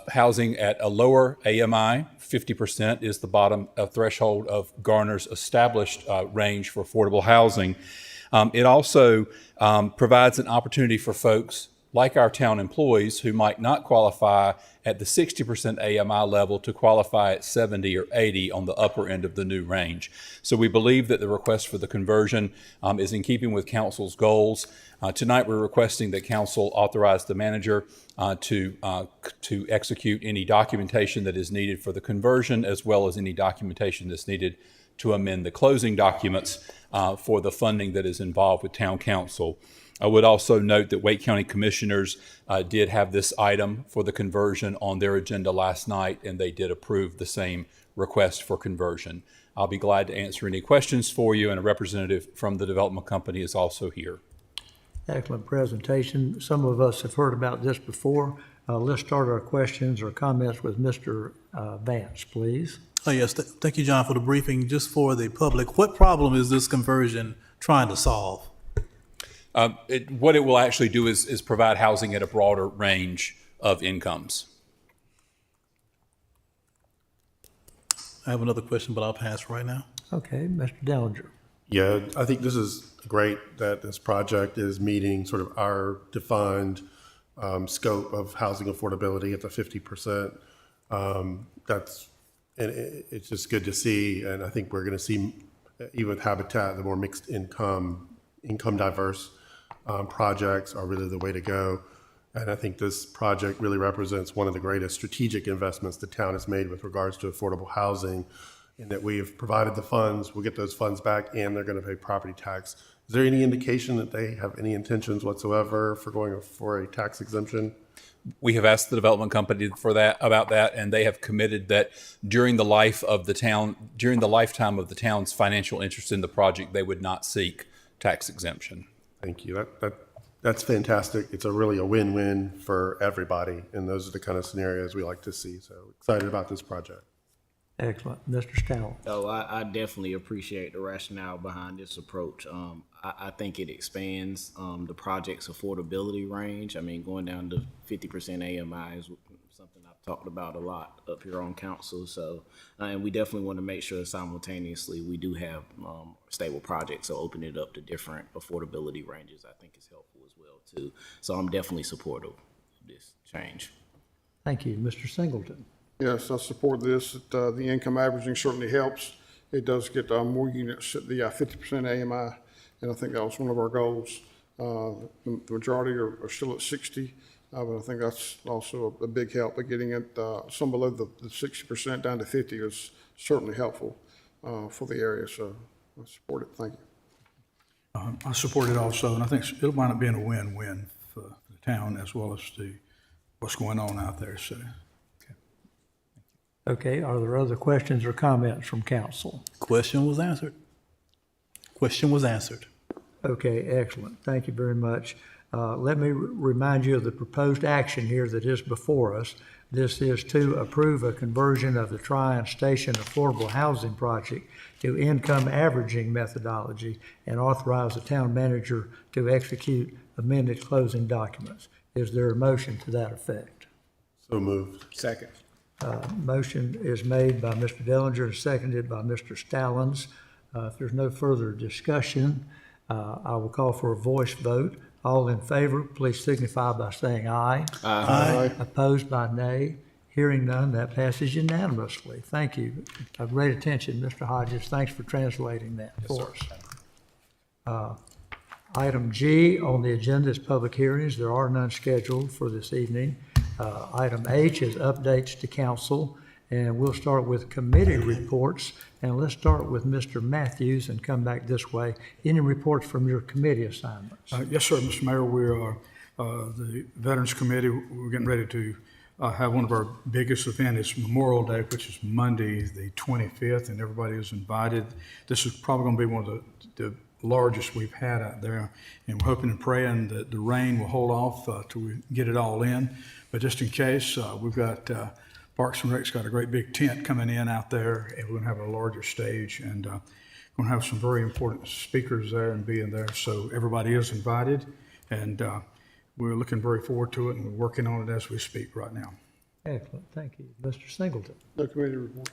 housing at a lower AMI. 50% is the bottom threshold of Garner's established range for affordable housing. It also provides an opportunity for folks like our town employees who might not qualify at the 60% AMI level to qualify at 70 or 80 on the upper end of the new range. So we believe that the request for the conversion is in keeping with Council's goals. Tonight we're requesting that Council authorize the manager to execute any documentation that is needed for the conversion, as well as any documentation that's needed to amend the closing documents for the funding that is involved with Town Council. I would also note that Wake County Commissioners did have this item for the conversion on their agenda last night, and they did approve the same request for conversion. I'll be glad to answer any questions for you, and a representative from the development company is also here. Excellent presentation. Some of us have heard about this before. Let's start our questions or comments with Mr. Vance, please. Oh, yes. Thank you, John, for the briefing. Just for the public, what problem is this conversion trying to solve? What it will actually do is provide housing at a broader range of incomes. I have another question, but I'll pass right now. Okay, Mr. Dellinger. Yeah, I think this is great that this project is meeting sort of our defined scope of housing affordability at the 50%. It's just good to see, and I think we're going to see, even with Habitat, the more mixed income diverse projects are really the way to go. And I think this project really represents one of the greatest strategic investments the town has made with regards to affordable housing, in that we've provided the funds, we'll get those funds back, and they're going to pay property tax. Is there any indication that they have any intentions whatsoever for going for a tax exemption? We have asked the development company about that, and they have committed that during the lifetime of the town's financial interest in the project, they would not seek tax exemption. Thank you. That's fantastic. It's really a win-win for everybody, and those are the kind of scenarios we like to see. So excited about this project. Excellent. Mr. Stalin. Oh, I definitely appreciate the rationale behind this approach. I think it expands the project's affordability range. I mean, going down to 50% AMI is something I've talked about a lot up here on council. So, and we definitely want to make sure simultaneously we do have stable projects. So open it up to different affordability ranges, I think is helpful as well too. So I'm definitely supportive of this change. Thank you. Mr. Singleton. Yes, I support this. The income averaging certainly helps. It does get more units at the 50% AMI, and I think that was one of our goals. The majority are still at 60, but I think that's also a big help. But getting it some below the 60% down to 50 is certainly helpful for the area. So I support it. Thank you. I support it also, and I think it'll wind up being a win-win for the town as well as what's going on out there. So. Okay, are there other questions or comments from council? Question was answered. Question was answered. Okay, excellent. Thank you very much. Let me remind you of the proposed action here that is before us. This is to approve a conversion of the Tryon Station Affordable Housing Project to income averaging methodology and authorize the town manager to execute amended closing documents. Is there a motion to that effect? So moved. Second. Motion is made by Mr. Dellinger and seconded by Mr. Stallings. If there's no further discussion, I will call for a voice vote. All in favor, please signify by saying aye. Aye. Opposed by nay. Hearing none, that passes unanimously. Thank you. Great attention, Mr. Hodges. Thanks for translating that for us. Item G on the agenda is public hearings. There are none scheduled for this evening. Item H is updates to council, and we'll start with committee reports. And let's start with Mr. Matthews and come back this way. Any reports from your committee assignments? Yes, sir, Mr. Mayor. We are the Veterans Committee. We're getting ready to have one of our biggest events. It's Memorial Day, which is Monday, the 25th, and everybody is invited. This is probably going to be one of the largest we've had out there, and we're hoping and praying that the rain will hold off till we get it all in. But just in case, we've got Parks and Rec's got a great big tent coming in out there, and we're going to have a larger stage, and going to have some very important speakers there and being there. So everybody is invited, and we're looking very forward to it, and we're working on it as we speak right now. Excellent. Thank you. Mr. Singleton. No committee report.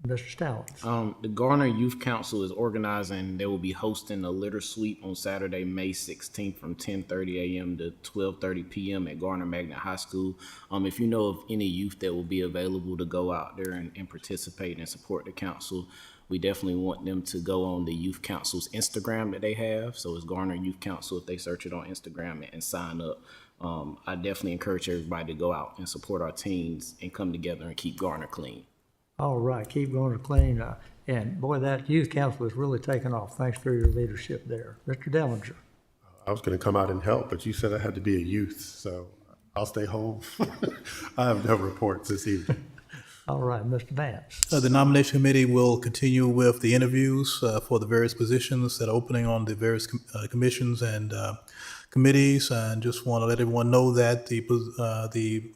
Mr. Stallings. The Garner Youth Council is organizing. They will be hosting a litter sweep on Saturday, May 16th from 10:30 a.m. to 12:30 p.m. at Garner Magnet High School. If you know of any youth that will be available to go out there and participate and support the council, we definitely want them to go on the Youth Council's Instagram that they have. So it's Garner Youth Council if they search it on Instagram and sign up. I definitely encourage everybody to go out and support our teens and come together and keep Garner clean. All right, keep going to clean. And boy, that youth council is really taking off. Thanks for your leadership there. Mr. Dellinger. I was going to come out and help, but you said I had to be a youth, so I'll stay home. I have no reports this evening. All right, Mr. Vance. The nomination committee will continue with the interviews for the various positions that are opening on the various commissions and committees, and just want to let everyone know that the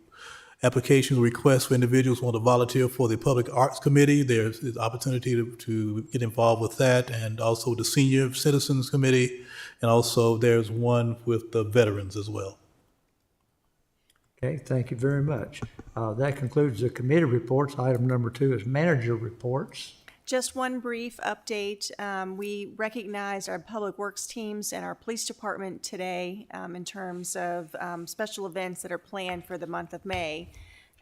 applications, requests for individuals who want to volunteer for the Public Arts Committee. There's the opportunity to get involved with that, and also the Senior Citizens Committee, and also there's one with the veterans as well. Okay, thank you very much. That concludes the committee reports. Item number 2 is manager reports. Just one brief update. We recognized our public works teams and our police department today in terms of special events that are planned for the month of May.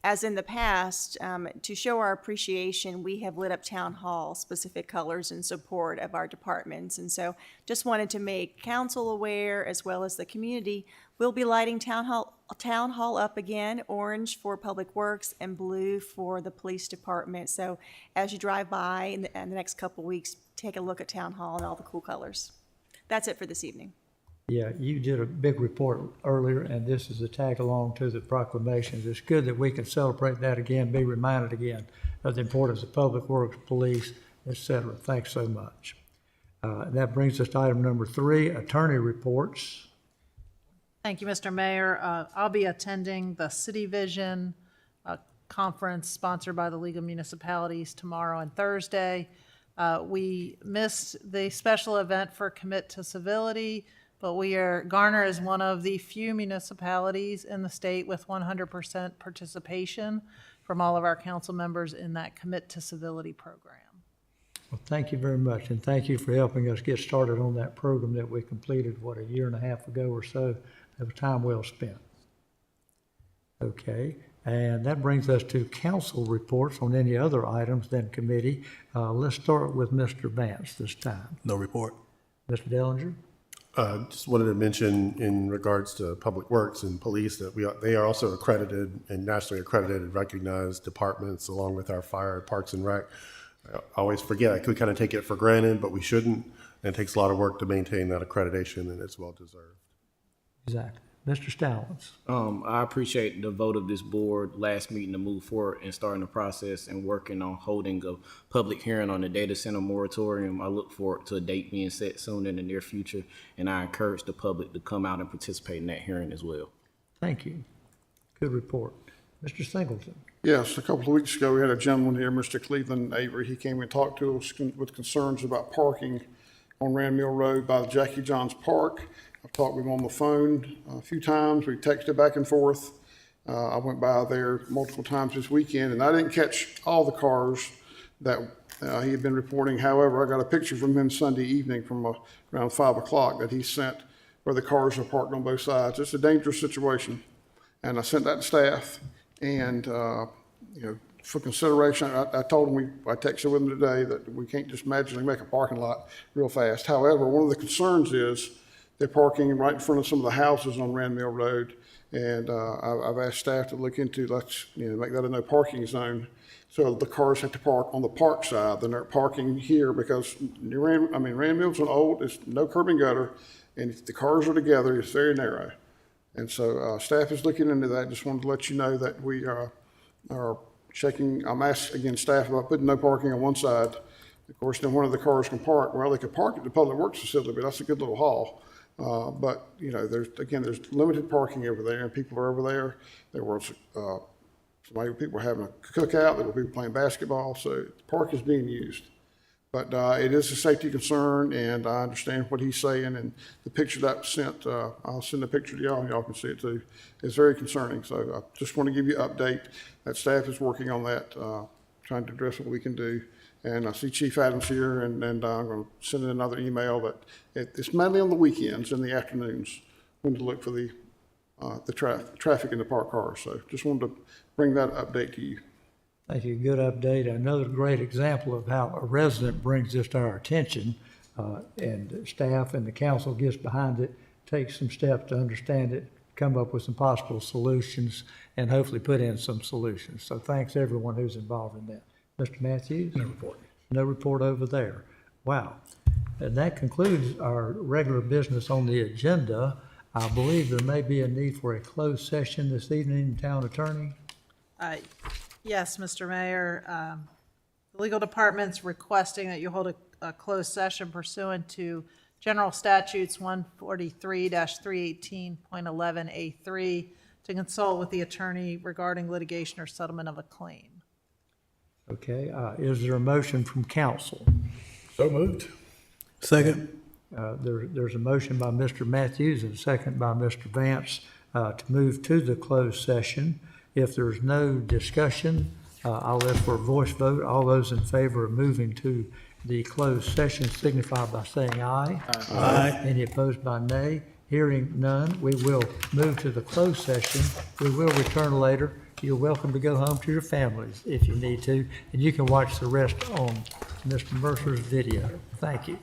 As in the past, to show our appreciation, we have lit up Town Hall specific colors in support of our departments. And so just wanted to make council aware, as well as the community. We'll be lighting Town Hall up again, orange for Public Works and blue for the police department. So as you drive by in the next couple weeks, take a look at Town Hall and all the cool colors. That's it for this evening. Yeah, you did a big report earlier, and this is a tag along to the proclamations. It's good that we can celebrate that again, be reminded again of the importance of public works, police, et cetera. Thanks so much. That brings us to item number 3, attorney reports. Thank you, Mr. Mayor. I'll be attending the City Vision conference sponsored by the League of Municipalities tomorrow and Thursday. We missed the special event for Commit to Civility, but Garner is one of the few municipalities in the state with 100% participation from all of our council members in that Commit to Civility program. Well, thank you very much, and thank you for helping us get started on that program that we completed, a year and a half ago or so. It was time well spent. Okay, and that brings us to council reports on any other items than committee. Let's start with Mr. Vance this time. No report. Mr. Dellinger? Just wanted to mention in regards to Public Works and Police that they are also accredited and nationally accredited and recognized departments along with our Fire, Parks and Rec. I always forget, I could kind of take it for granted, but we shouldn't. And it takes a lot of work to maintain that accreditation, and it's well deserved. Exactly. Mr. Stallings? I appreciate the vote of this board last meeting to move forward and starting the process and working on holding a public hearing on the data center moratorium. I look forward to a date being set soon in the near future, and I encourage the public to come out and participate in that hearing as well. Thank you. Good report. Mr. Singleton? Yes, a couple of weeks ago, we had a gentleman here, Mr. Cleveland Avery. He came and talked to us with concerns about parking on Rand Mill Road by the Jackie Johns Park. I've talked with him on the phone a few times. We texted back and forth. I went by there multiple times this weekend, and I didn't catch all the cars that he had been reporting. However, I got a picture from him Sunday evening from around 5 o'clock that he sent where the cars are parked on both sides. It's a dangerous situation. And I sent that to staff. And, for consideration, I told him, I texted with him today that we can't just magically make a parking lot real fast. However, one of the concerns is they're parking right in front of some of the houses on Rand Mill Road. And I've asked staff to look into, make that a no parking zone. So the cars have to park on the park side. Then they're parking here because Rand Mill's there's no curb and gutter. And if the cars are together, it's very narrow. And so staff is looking into that. Just wanted to let you know that we are checking. I'm asking again staff about putting no parking on one side. Of course, then one of the cars can park. Well, they could park at the Public Works facility, but that's a good little haul. But there's limited parking over there, and people are over there. There was people were having a cookout. There were people playing basketball. So the park is being used. But it is a safety concern, and I understand what he's saying. And the picture that was sent, I'll send the picture to y'all, and y'all can see it too. It's very concerning. So I just want to give you an update that staff is working on that, trying to address what we can do. And I see Chief Adams here, and I'm going to send in another email. But it's mainly on the weekends and the afternoons when to look for the traffic in the parked cars. So just wanted to bring that update to you. Thank you. Good update. Another great example of how a resident brings this to our attention, and staff and the council gets behind it, takes some steps to understand it, come up with some possible solutions, and hopefully put in some solutions. So thanks everyone who's involved in that. Mr. Matthews? No report. No report over there. Wow. And that concludes our regular business on the agenda. I believe there may be a need for a closed session this evening, Town Attorney. Yes, Mr. Mayor. The legal department's requesting that you hold a closed session pursuant to General Statutes 143-318.11A3 to consult with the attorney regarding litigation or settlement of a claim. Okay, is there a motion from council? So moved. Second. There's a motion by Mr. Matthews and a second by Mr. Vance to move to the closed session. If there's no discussion, I'll ask for a voice vote. All those in favor of moving to the closed session signify by saying aye. Aye. Any opposed by nay? Hearing none, we will move to the closed session. We will return later. You're welcome to go home to your families if you need to, and you can watch the rest on Mr. Mercer's video. Thank you.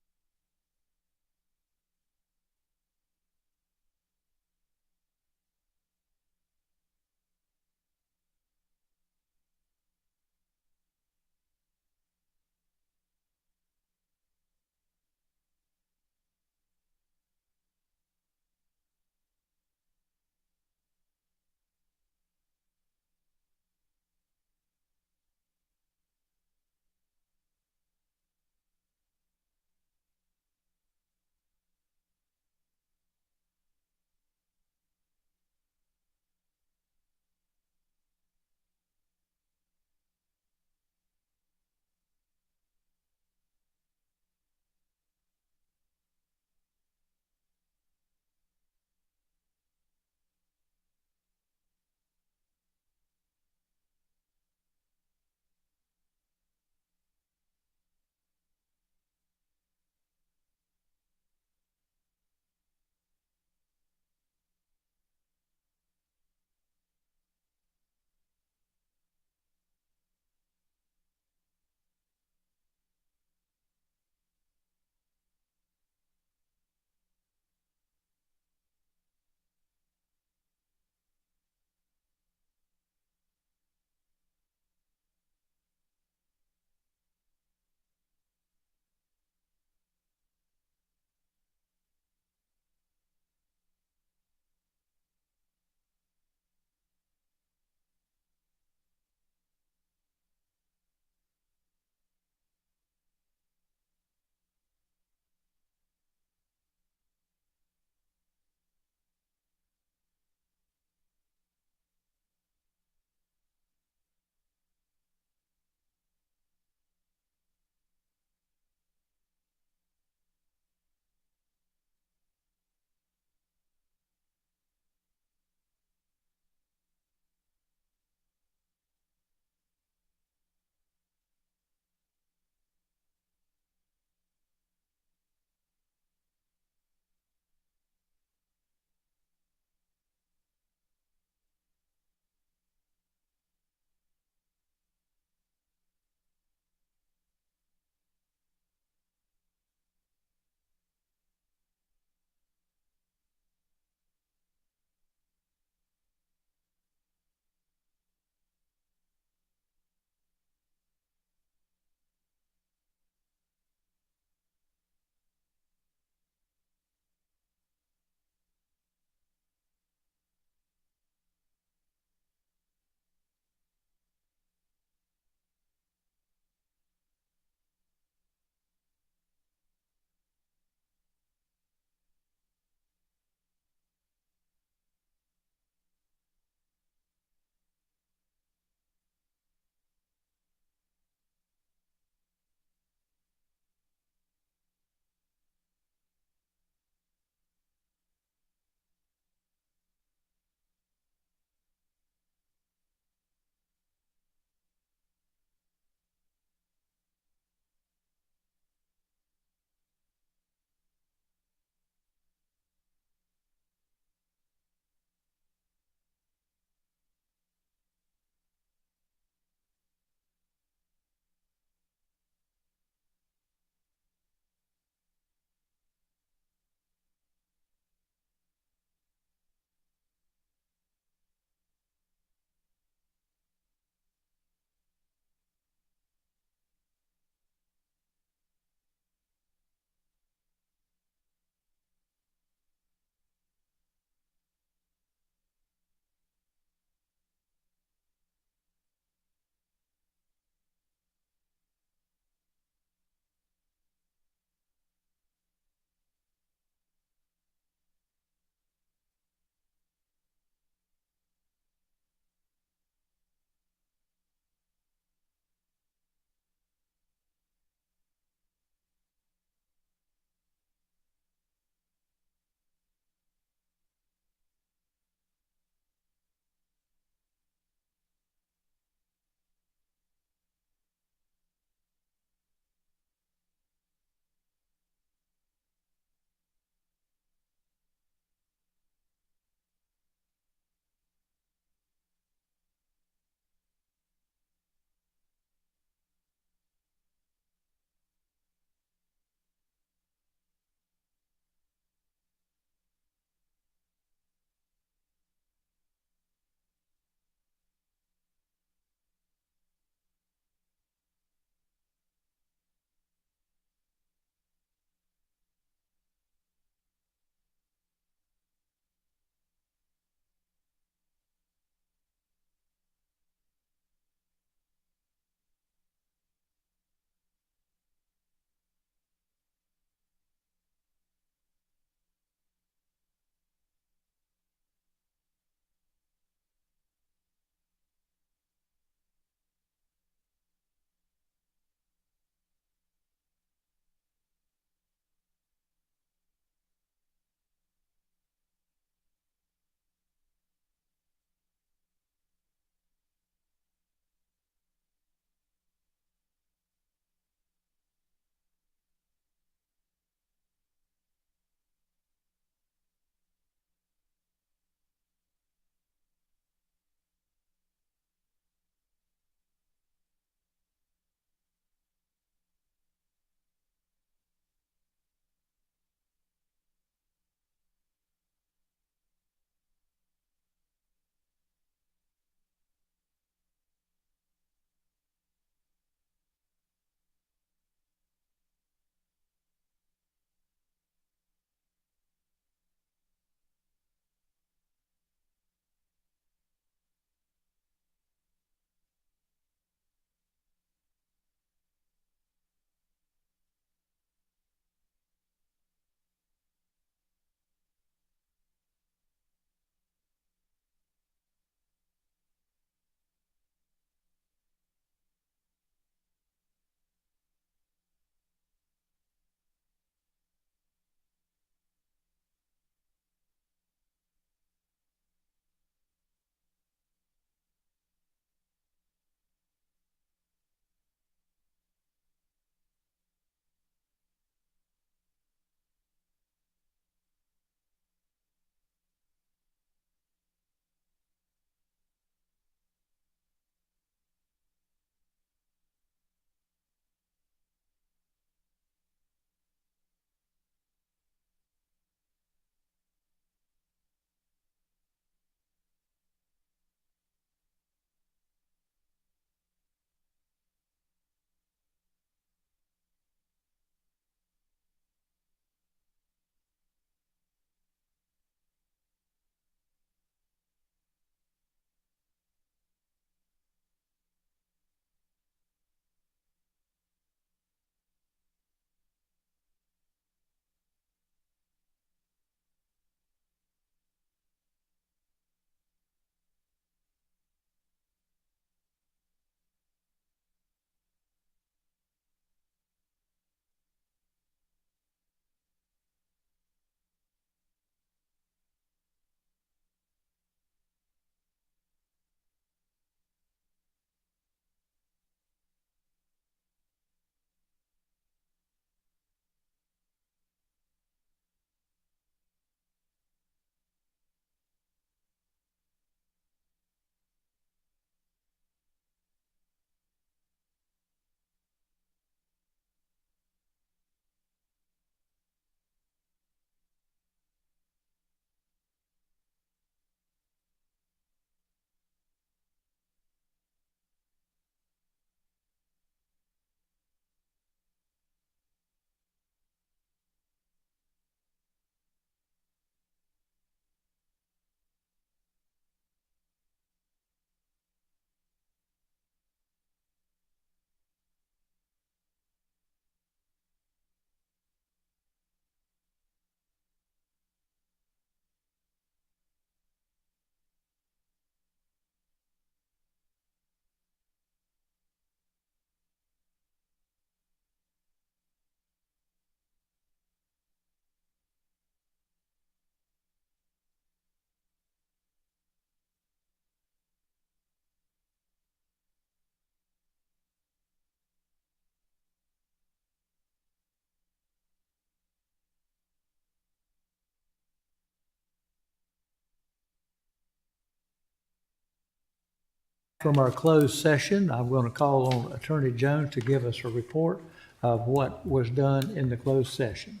from our closed session. I'm going to call on Attorney Jones to give us a report of what was done in the closed session.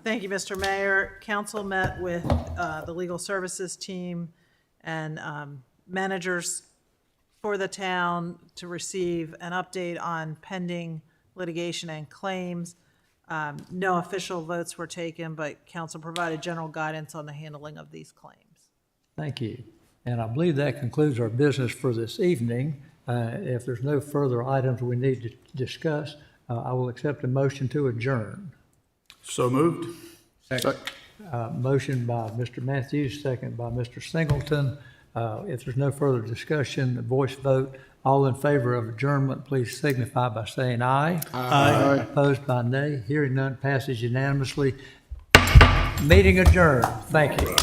Thank you, Mr. Mayor. Council met with the legal services team and managers for the town to receive an update on pending litigation and claims. No official votes were taken, but council provided general guidance on the handling of these claims. Thank you. And I believe that concludes our business for this evening. If there's no further items we need to discuss, I will accept a motion to adjourn. So moved. Motion by Mr. Matthews, second by Mr. Singleton. If there's no further discussion, a voice vote. All in favor of adjournment, please signify by saying aye. Aye. Opposed by nay. Hearing none, passes unanimously. Meeting adjourned. Thank you.